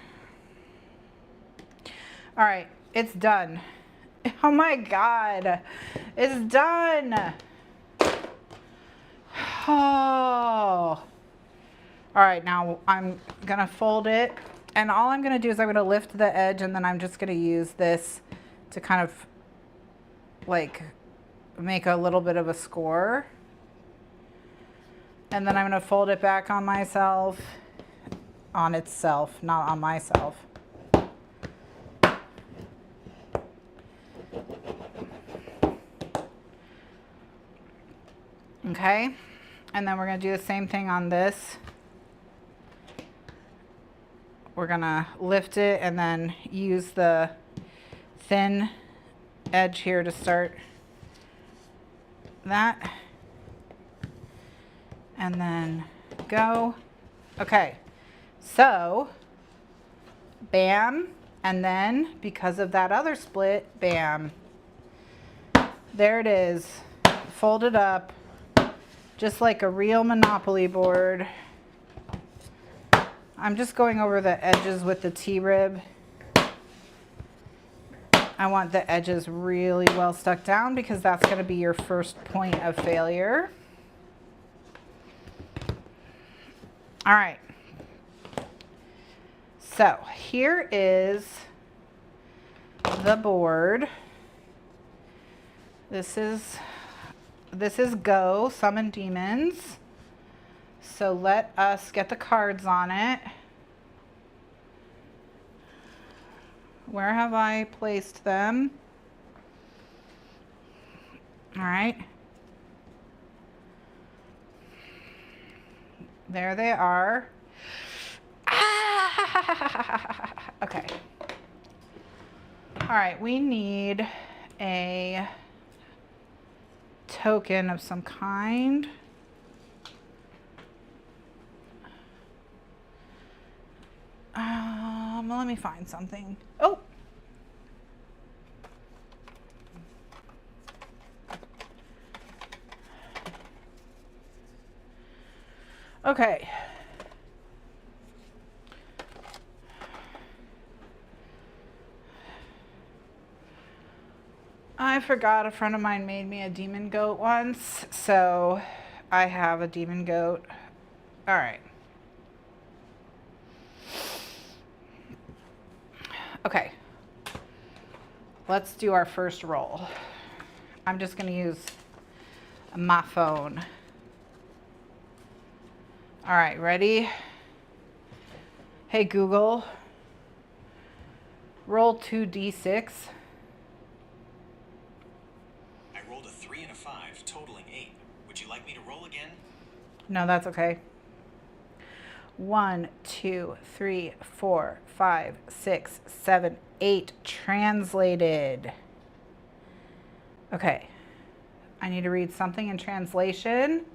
All right, it's done. Oh my God, it's done. Oh. All right, now I'm gonna fold it, and all I'm gonna do is I'm gonna lift the edge, and then I'm just gonna use this to kind of like make a little bit of a score. And then I'm gonna fold it back on myself, on itself, not on myself. Okay, and then we're gonna do the same thing on this. We're gonna lift it and then use the thin edge here to start that. And then go. Okay, so bam, and then because of that other split, bam. There it is, folded up, just like a real Monopoly board. I'm just going over the edges with the T-rib. I want the edges really well stuck down because that's going to be your first point of failure. All right. So here is the board. This is Go, Summon Demons. So let us get the cards on it. Where have I placed them? All right. There they are. Ah! Okay. All right, we need a token of some kind. Let me find something. Oh. Okay. I forgot a friend of mine made me a demon goat once, so I have a demon goat. All right. Okay. Let's do our first roll. I'm just going to use my phone. All right, ready? Hey Google, roll 2d6. I rolled a 3 and a 5, totaling 8. Would you like me to roll again? No, that's okay. 1, 2, 3, 4, 5, 6, 7, 8 translated. Okay, I need to read something in translation.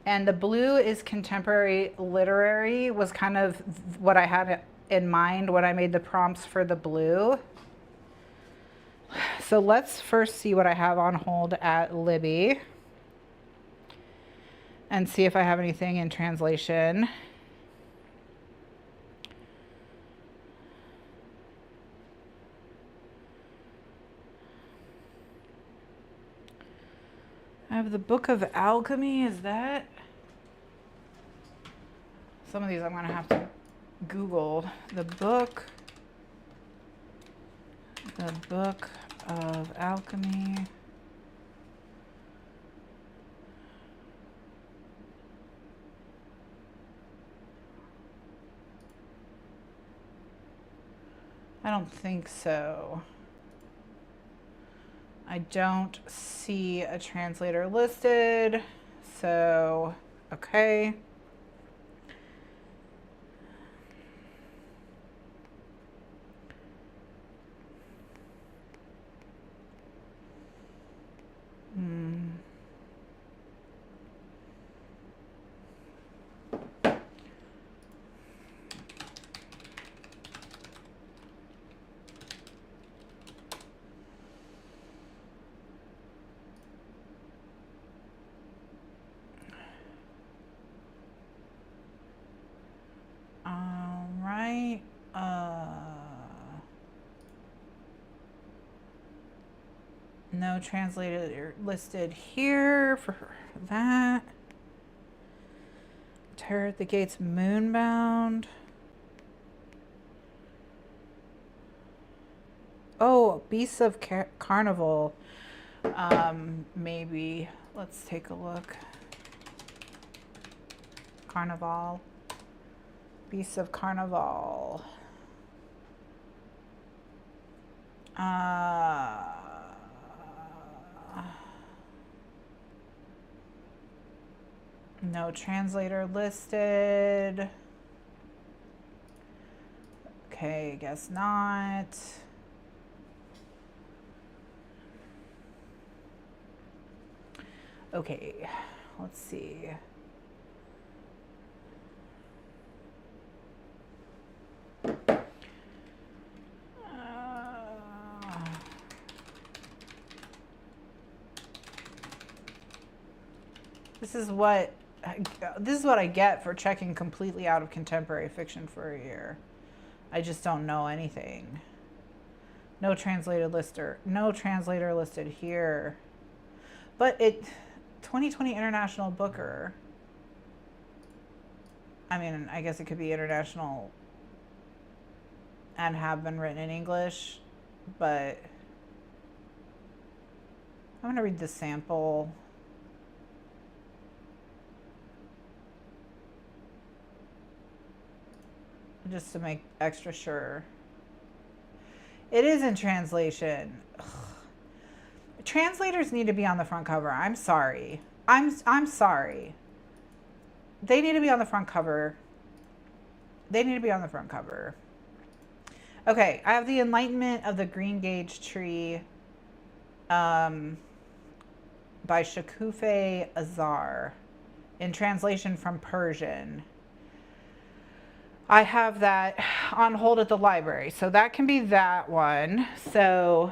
And the blue is contemporary literary, was kind of what I had in mind when I made the prompts for the blue. So let's first see what I have on hold at Libby and see if I have anything in translation. I have the Book of Alchemy, is that? Some of these I'm gonna have to Google. The Book of Alchemy. I don't think so. I don't see a translator listed, so okay. All right. No translator listed here for that. Terror at the Gates Moonbound. Oh, Beasts of Carnival. Maybe. Let's take a look. Carnival. Beasts of Carnival. No translator listed. Okay, guess not. Okay, let's see. This is what I get for checking completely out of contemporary fiction for a year. I just don't know anything. No translator listed here. But 2020 International Booker. I mean, I guess it could be international and have been written in English, but I'm going to read the sample. Just to make extra sure. It is in translation. Ugh. Translators need to be on the front cover. I'm sorry. I'm sorry. They need to be on the front cover. They need to be on the front cover. Okay, I have The Enlightenment of the Green Gage Tree by Shakufe Azar in translation from Persian. I have that on hold at the library, so that can be that one. So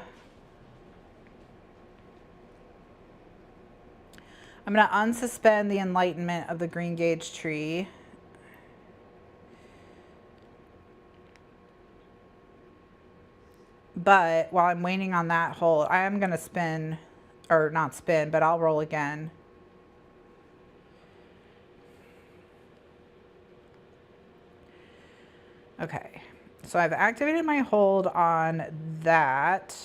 I'm going to unsuspend The Enlightenment of the Green Gage Tree. But while I'm waiting on that hold, I am going to spin, or not spin, but I'll roll again. Okay, so I've activated my hold on that.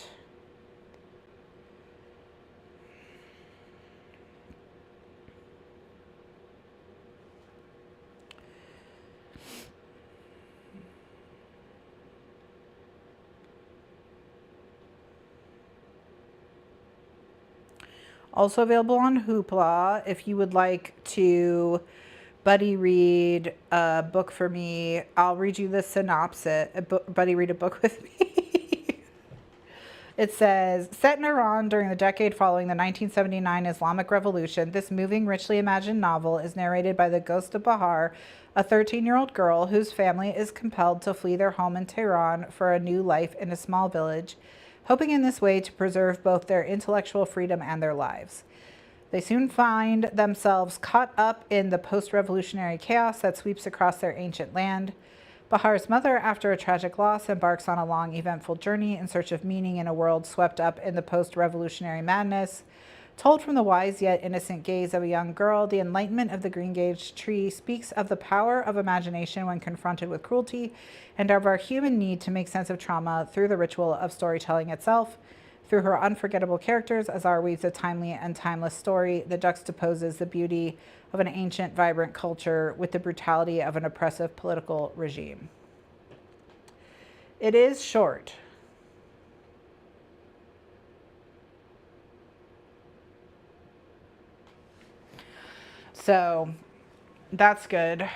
Also available on Hoopla if you would like to buddy read a book for me. I'll read you the synopsis. Buddy read a book with me. It says, set in Iran during the decade following the 1979 Islamic Revolution, this moving, richly imagined novel is narrated by the ghost of Bahar, a 13-year-old girl whose family is compelled to flee their home in Tehran for a new life in a small village, hoping in this way to preserve both their intellectual freedom and their lives. They soon find themselves caught up in the post-revolutionary chaos that sweeps across their ancient land. Bahar's mother, after a tragic loss, embarks on a long, eventful journey in search of meaning in a world swept up in the post-revolutionary madness. Told from the wise yet innocent gaze of a young girl, The Enlightenment of the Green Gage Tree speaks of the power of imagination when confronted with cruelty and of our human need to make sense of trauma through the ritual of storytelling itself. Through her unforgettable characters, Azar weaves a timely and timeless story that juxtaposes the beauty of an ancient, vibrant culture with the brutality of an oppressive political regime. It is short. So that's good.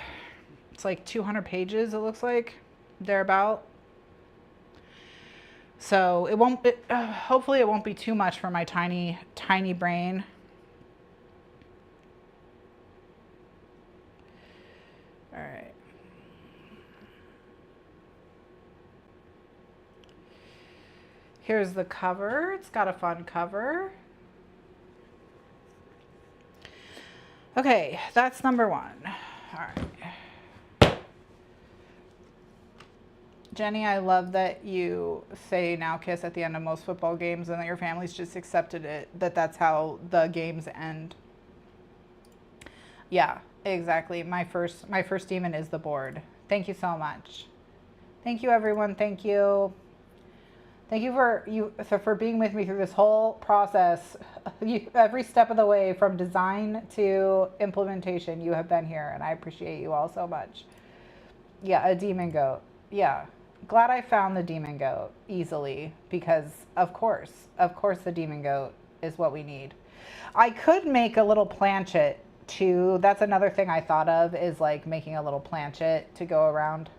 It's like 200 pages, it looks like, thereabout. So it won't, hopefully it won't be too much for my tiny, tiny brain. All right. Here's the cover. It's got a fun cover. Okay, that's number one. All right. Jenny, I love that you say now kiss at the end of most football games and that your family's just accepted it, that that's how the games end. Yeah, exactly. My first demon is the board. Thank you so much. Thank you, everyone. Thank you. Thank you for being with me through this whole process. Every step of the way from design to implementation, you have been here, and I appreciate you all so much. Yeah, a demon goat. Yeah. Glad I found the demon goat easily because, of course, the demon goat is what we need. I could make a little planchet too. That's another thing I thought of, is like making a little planchet to go around,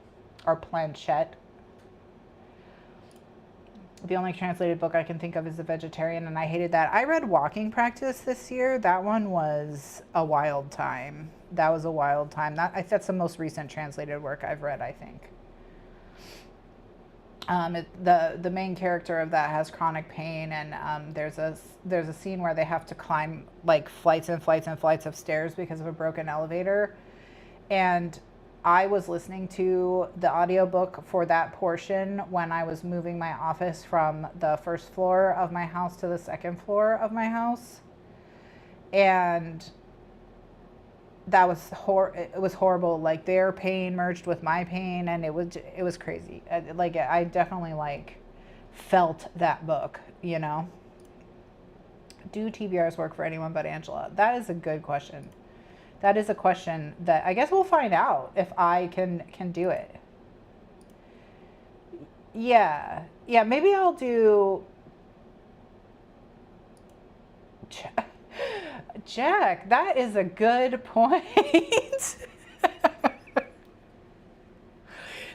or planchette. The only translated book I can think of is The Vegetarian, and I hated that. I read Walking Practice this year. That one was a wild time. That was a wild time. That's the most recent translated work I've read, I think. The main character of that has chronic pain, and there's a scene where they have to climb like flights and flights and flights of stairs because of a broken elevator. And I was listening to the audiobook for that portion when I was moving my office from the first floor of my house to the second floor of my house. And that was it was horrible. Like their pain merged with my pain, and it was crazy. Like I definitely like felt that book, you know. Do TBRs work for anyone but Angela? That is a good question. That is a question that I guess we'll find out if I can do it. Yeah. Yeah, maybe I'll do Jack, that is a good point.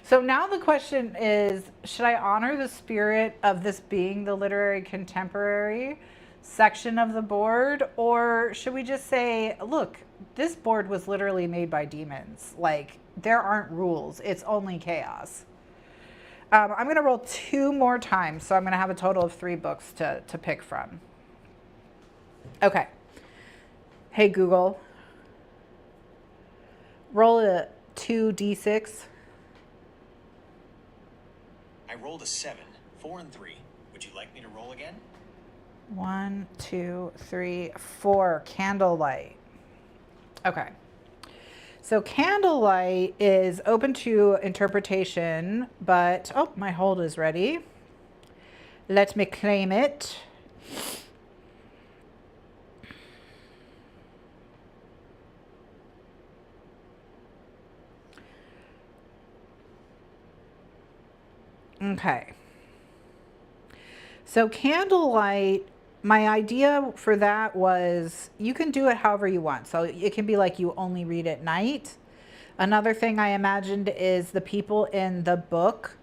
So now the question is, should I honor the spirit of this being the literary contemporary section of the board, or should we just say, look, this board was literally made by demons. Like, there aren't rules. It's only chaos. I'm going to roll 2 more times, so I'm going to have a total of 3 books to pick from. Okay. Hey, Google. Roll a 2d6. I rolled a 7, 4 and 3. Would you like me to roll again? 1, 2, 3, 4. Candlelight. Okay. So candlelight is open to interpretation, but, oh, my hold is ready. Let me claim it. Okay. So candlelight, my idea for that was you can do it however you want. So it can be like you only read at night. Another thing I imagined is the people in the book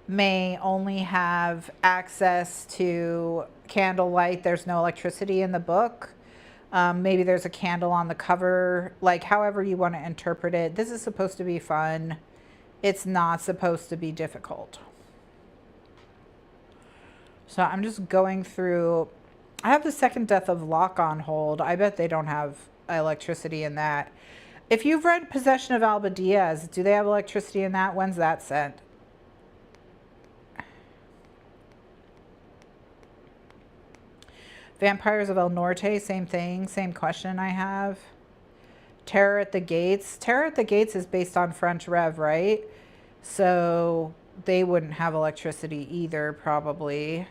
may only have access to candlelight. There's no electricity in the book. Maybe there's a candle on the cover, like however you want to interpret it. This is supposed to be fun. It's not supposed to be difficult. So I'm just going through. I have the second death of Locke on hold. I bet they don't have electricity in that. If you've read Possession of Alba Diaz, do they have electricity in that? When's that sent? Vampires of El Norte, same thing, same question I have. Terror at the Gates. Terror at the Gates is based on French Rev, right? So they wouldn't have electricity either, probably.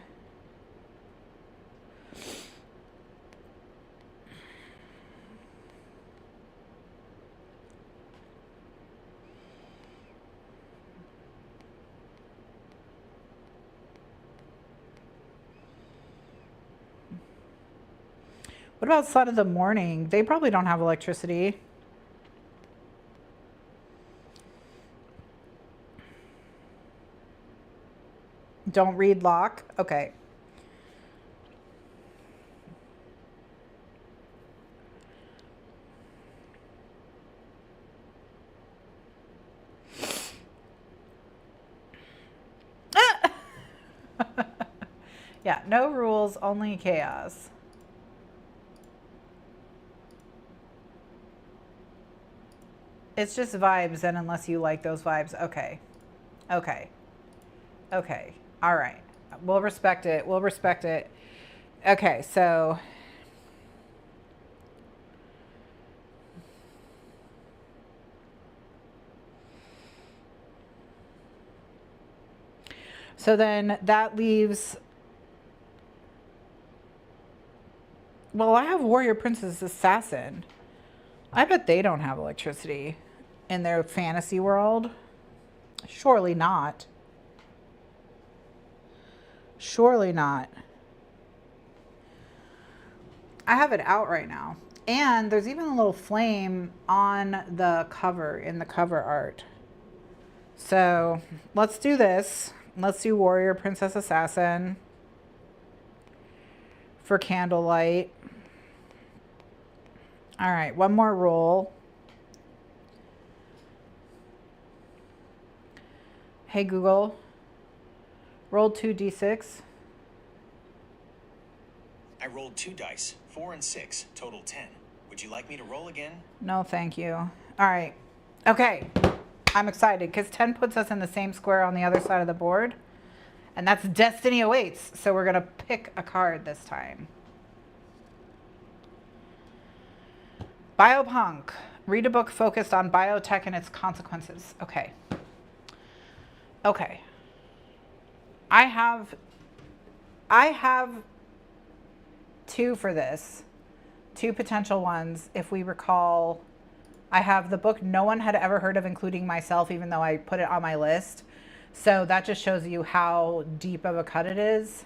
What about Son of the Morning? They probably don't have electricity. Don't read Locke? Okay. Yeah, no rules, only chaos. It's just vibes, and unless you like those vibes, okay. Okay. Okay. All right. We'll respect it. We'll respect it. Okay, so then that leaves, well, I have Warrior Princess Assassin. I bet they don't have electricity in their fantasy world. Surely not. Surely not. I have it out right now. And there's even a little flame on the cover, in the cover art. So let's do this. Let's do Warrior Princess Assassin for candlelight. All right, one more roll. Hey Google, roll 2d6. I rolled 2 dice, 4 and 6, total 10. Would you like me to roll again? No, thank you. All right. Okay. I'm excited because 10 puts us in the same square on the other side of the board. And that's Destiny Awaits. So we're going to pick a card this time. Biopunk. Read a book focused on biotech and its consequences. Okay. Okay. I have 2 for this. 2 potential ones. If we recall, I have the book no one had ever heard of, including myself, even though I put it on my list. So that just shows you how deep of a cut it is.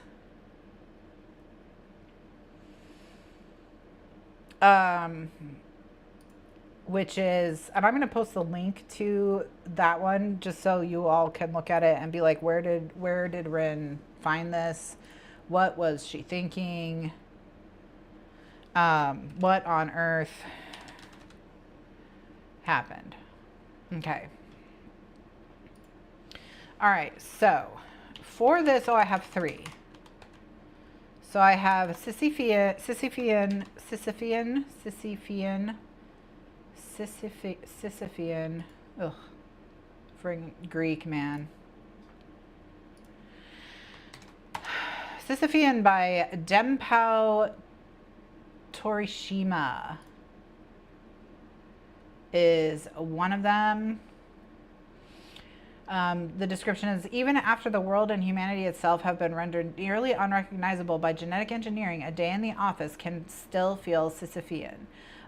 Which is, and I'm going to post the link to that one just so you all can look at it and be like, where did Rin find this? What was she thinking? What on earth happened? Okay. All right. So for this, I have 3. So I have Sisyphean, ugh, fring Greek, man. Sisyphean by Dempao Torishima is one of them. The description is, even after the world and humanity itself have been rendered nearly unrecognizable by genetic engineering, a day in the office can still feel Sisyphean.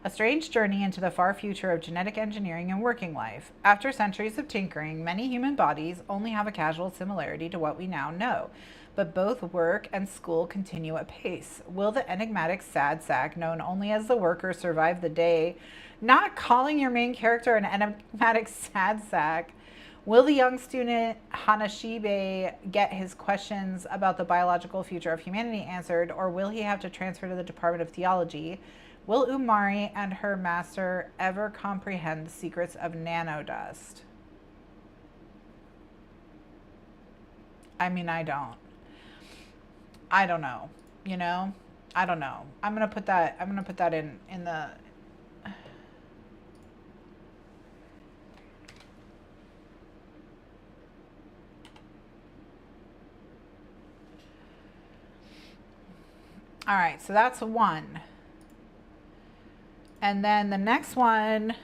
A strange journey into the far future of genetic engineering and working life. After centuries of tinkering, many human bodies only have a casual similarity to what we now know. But both work and school continue apace. Will the enigmatic sad sack known only as the worker survive the day? Not calling your main character an enigmatic sad sack. Will the young student Hanashibe get his questions about the biological future of humanity answered, or will he have to transfer to the Department of Theology? Will Umari and her master ever comprehend the secrets of nanodust? I mean, I don't know, you know? I don't know. I'm going to put that in the All right, so that's one. And then the next one,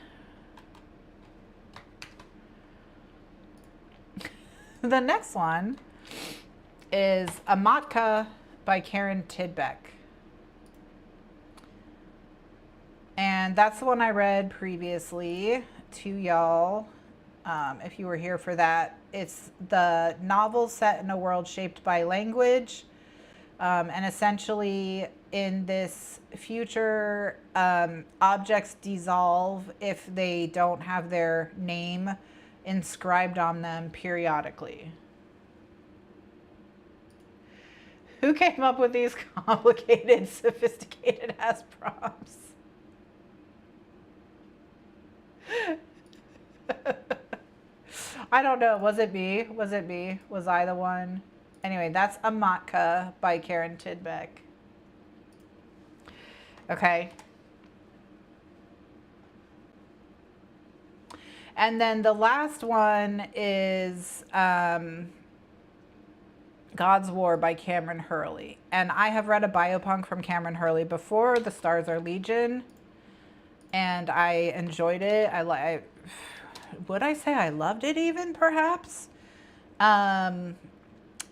is Amatka by Karen Tidbeck. And that's the one I read previously to y'all, if you were here for that. It's the novel set in a world shaped by language, And essentially, in this future, objects dissolve if they don't have their name inscribed on them periodically. Who came up with these complicated, sophisticated ass prompts? I don't know. Was it me? Was it me? Was I the one? Anyway, that's Amatka by Karen Tidbeck. Okay. And then the last one is God's War by Cameron Hurley. And I have read a biopunk from Cameron Hurley before, The Stars Are Legion, and I enjoyed it. Would I say I loved it even, perhaps?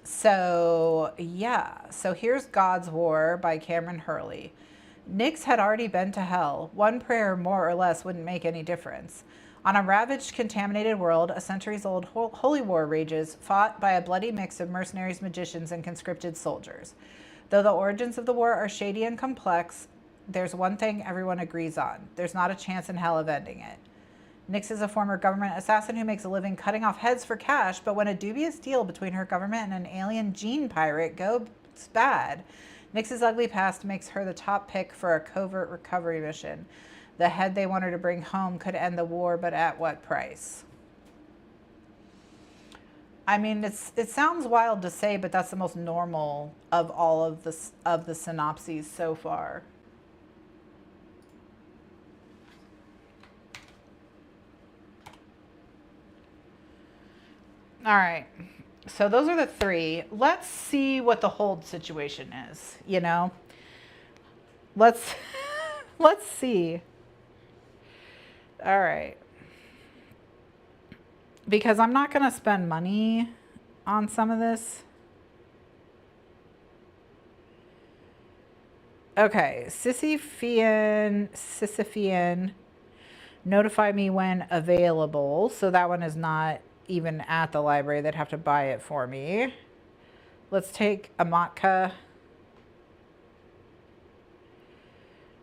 So yeah, so here's God's War by Cameron Hurley. Nyx had already been to hell. One prayer, more or less, wouldn't make any difference. On a ravaged, contaminated world, a centuries-old holy war rages, fought by a bloody mix of mercenaries, magicians, and conscripted soldiers. Though the origins of the war are shady and complex, there's one thing everyone agrees on. There's not a chance in hell of ending it. Nyx is a former government assassin who makes a living cutting off heads for cash, but when a dubious deal between her government and an alien gene pirate goes bad, Nyx's ugly past makes her the top pick for a covert recovery mission. The head they want her to bring home could end the war, but at what price? I mean, it sounds wild to say, but that's the most normal of all of the synopses so far. All right. So those are the three. Let's see what the hold situation is, you know? Let's see. All right. Because I'm not going to spend money on some of this. Okay, Sisyphean, notify me when available. So that one is not even at the library. They'd have to buy it for me. Let's take Amatka.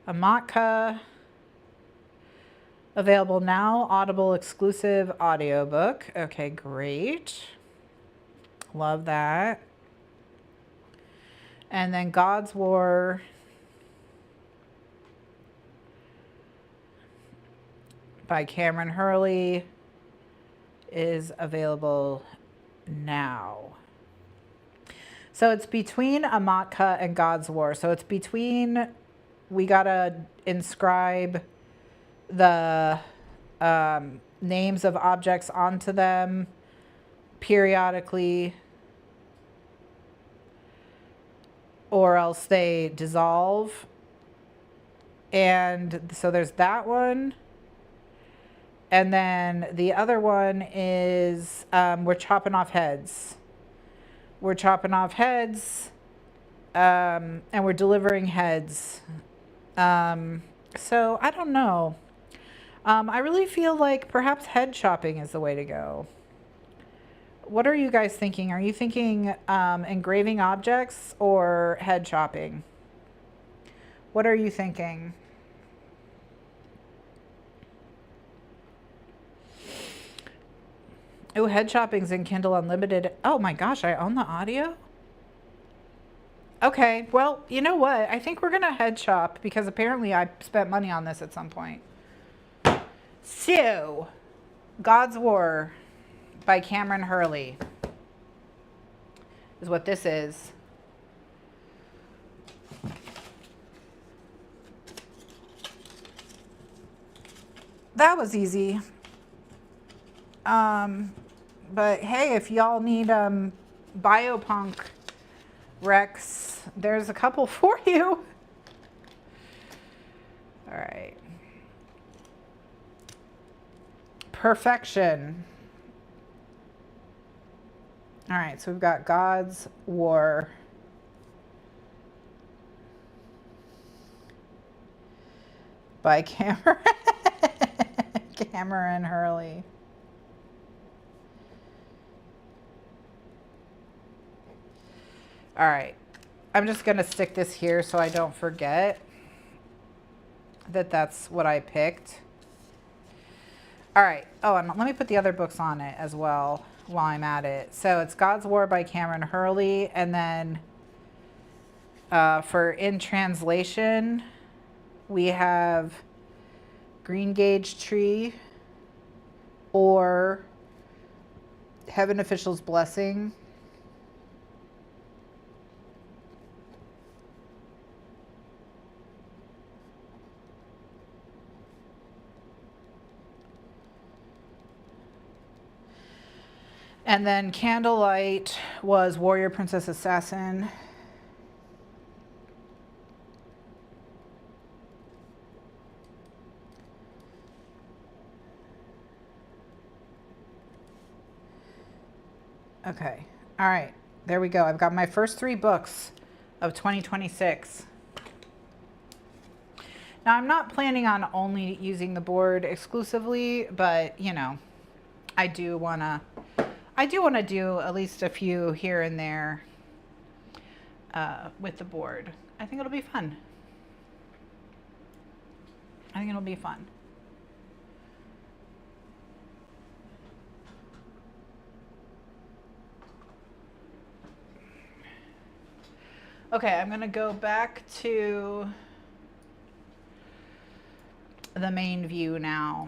Amatka. Available now, Audible exclusive audiobook. Okay, great. Love that. And then God's War by Cameron Hurley is available now. So it's between Amatka and God's War. So it's between, we gotta inscribe the names of objects onto them periodically, or else they dissolve. And so there's that one. And then the other one is we're chopping off heads. We're chopping off heads, and we're delivering heads. So I don't know. I really feel like perhaps head chopping is the way to go. What are you guys thinking? Are you thinking engraving objects or head chopping? What are you thinking? Oh, head chopping's in Kindle Unlimited. Oh my gosh, I own the audio? Okay, well, you know what? I think we're going to head chop because apparently I spent money on this at some point. So, God's War by Cameron Hurley is what this is. That was easy. But hey, if y'all need biopunk Rex, there's a couple for you. All right. Perfection. All right, so we've got God's War. By Cameron Hurley. All right. I'm just going to stick this here so I don't forget that that's what I picked. All right. Oh, and let me put the other books on it as well while I'm at it. So it's God's War by Cameron Hurley. And then for in translation, we have Green Gage Tree or Heaven Official's Blessing. And then Candlelight was Warrior Princess Assassin. Okay. All right. There we go. I've got my first 3 books of 2026. Now, I'm not planning on only using the board exclusively, but, you know, I do want to do at least a few here and there with the board. I think it'll be fun. I think it'll be fun. Okay, I'm going to go back to the main view now.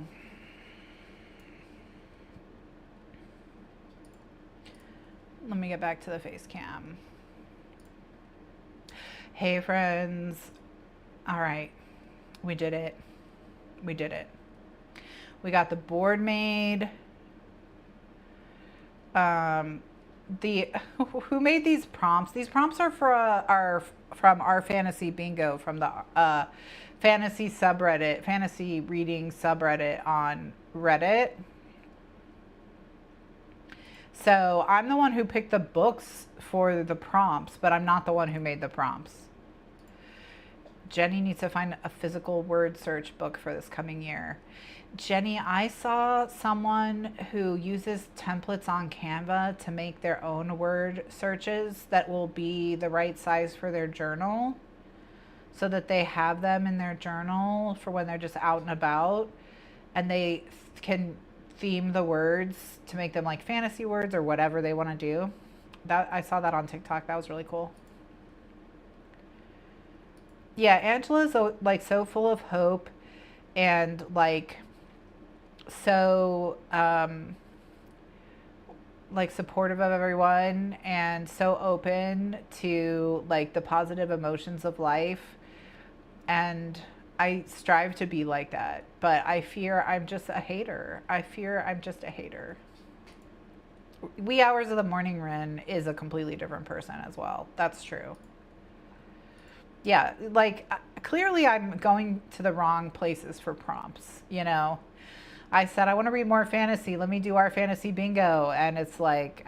Let me get back to the face cam. Hey friends. All right. We did it. We did it. We got the board made. Who made these prompts? These prompts are from our fantasy bingo from the fantasy subreddit, fantasy reading subreddit on Reddit. So I'm the one who picked the books for the prompts, but I'm not the one who made the prompts. Jenny needs to find a physical word search book for this coming year. Jenny, I saw someone who uses templates on Canva to make their own word searches that will be the right size for their journal so that they have them in their journal for when they're just out and about, and they can theme the words to make them like fantasy words or whatever they want to do. That I saw that on TikTok. That was really cool. Yeah, Angela's like so full of hope and like so like supportive of everyone and so open to like the positive emotions of life, and I strive to be like that, but I fear I'm just a hater. I fear I'm just a hater. Wee hours of the morning Ren is a completely different person as well. That's true. Yeah, like clearly I'm going to the wrong places for prompts, you know. I said I want to read more fantasy. Let me do our fantasy bingo, and it's like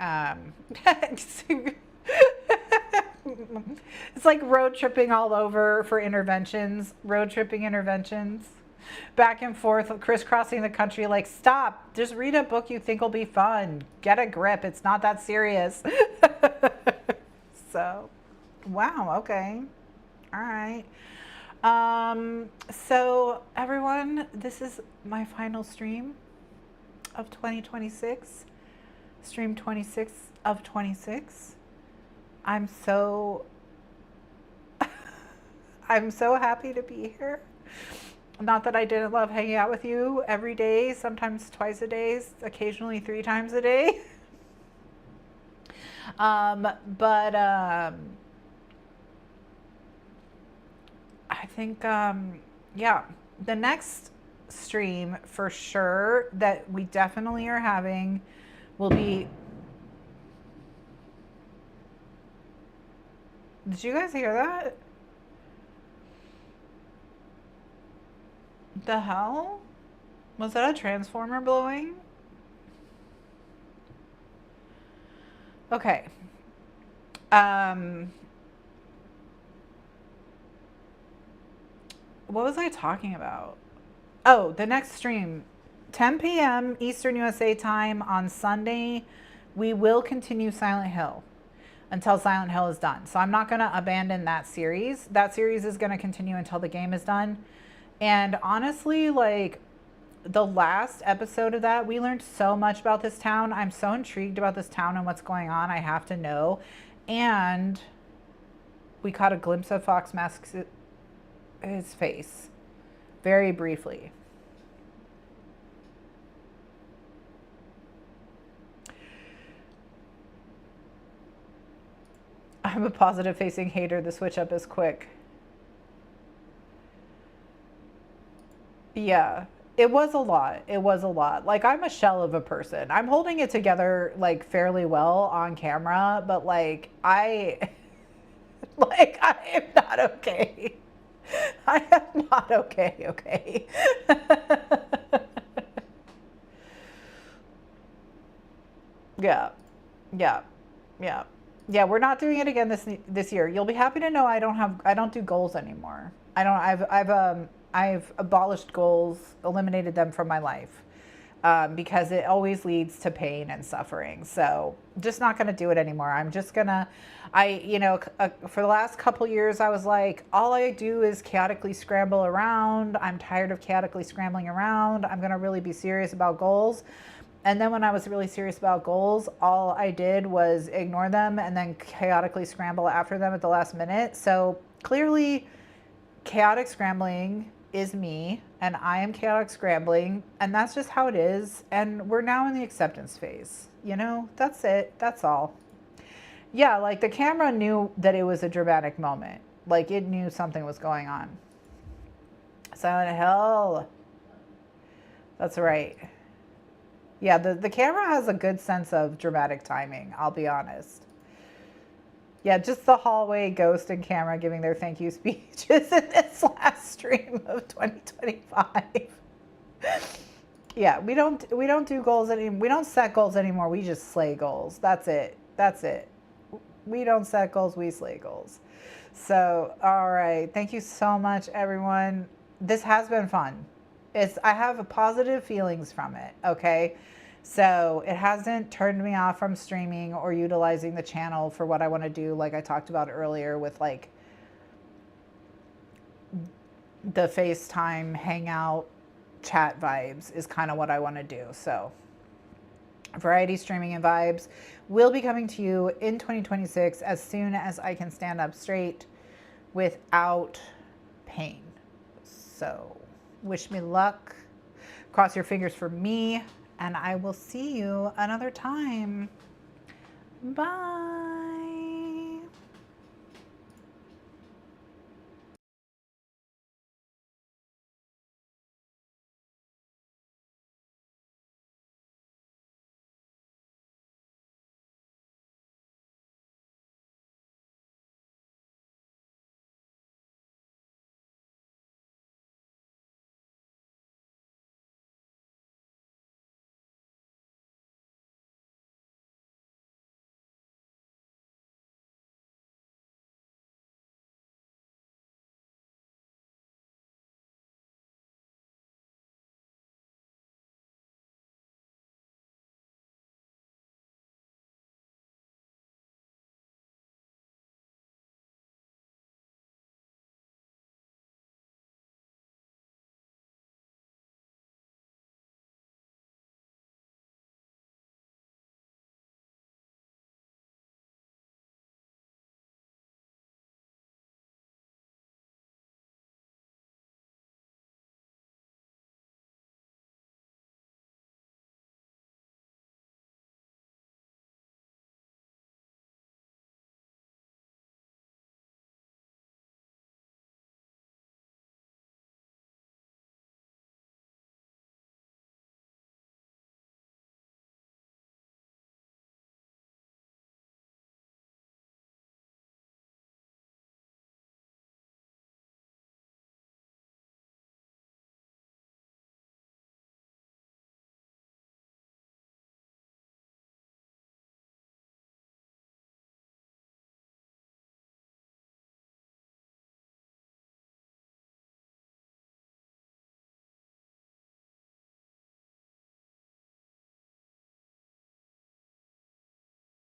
it's like road tripping all over for interventions, road tripping interventions, back and forth, crisscrossing the country. Like, stop, just read a book you think will be fun. Get a grip. It's not that serious. So, wow. Okay. All right. So everyone, this is my final stream of 2026, stream 26 of 26. I'm so happy to be here. Not that I didn't love hanging out with you every day, sometimes twice a day, occasionally 3 times a day. But I think, yeah, the next stream for sure that we definitely are having will be. Did you guys hear that? The hell? Was that a transformer blowing? Okay. What was I talking about? Oh, the next stream, 10 p.m. Eastern USA time on Sunday. We will continue Silent Hill. until Silent Hill is done. So I'm not going to abandon that series. That series is going to continue until the game is done. And honestly, like the last episode of that, we learned so much about this town. I'm so intrigued about this town and what's going on. I have to know. And we caught a glimpse of Fox Mask's his face very briefly. I'm a positive facing hater. The switch up is quick. Yeah, it was a lot. It was a lot. Like, I'm a shell of a person. I'm holding it together like fairly well on camera, but like like I am not okay. I am not okay, okay. Yeah. Yeah. Yeah. Yeah, we're not doing it again this year. You'll be happy to know I don't do goals anymore. I've abolished goals, eliminated them from my life. Because it always leads to pain and suffering. So just not going to do it anymore. I'm just going to, for the last couple years, I was like, all I do is chaotically scramble around. I'm tired of chaotically scrambling around. I'm going to really be serious about goals. And then when I was really serious about goals, all I did was ignore them and then chaotically scramble after them at the last minute. So clearly, chaotic scrambling is me, and I am chaotic scrambling, and that's just how it is. And we're now in the acceptance phase. That's it. That's all. Yeah, like the camera knew that it was a dramatic moment. Like it knew something was going on. Silent Hill. That's right. Yeah, the camera has a good sense of dramatic timing, I'll be honest. Yeah, just the hallway ghost and camera giving their thank you speeches in this last stream of 2025. Yeah, we don't do goals anymore. We don't set goals anymore. We just slay goals. That's it. That's it. We don't set goals, we slay goals. So, all right. Thank you so much, everyone. This has been fun. I have positive feelings from it, okay? So it hasn't turned me off from streaming or utilizing the channel for what I want to do, like I talked about earlier with like the FaceTime hangout chat vibes is kind of what I want to do. So variety streaming and vibes will be coming to you in 2026 as soon as I can stand up straight without pain. So wish me luck. Cross your fingers for me, and I will see you another time. Bye.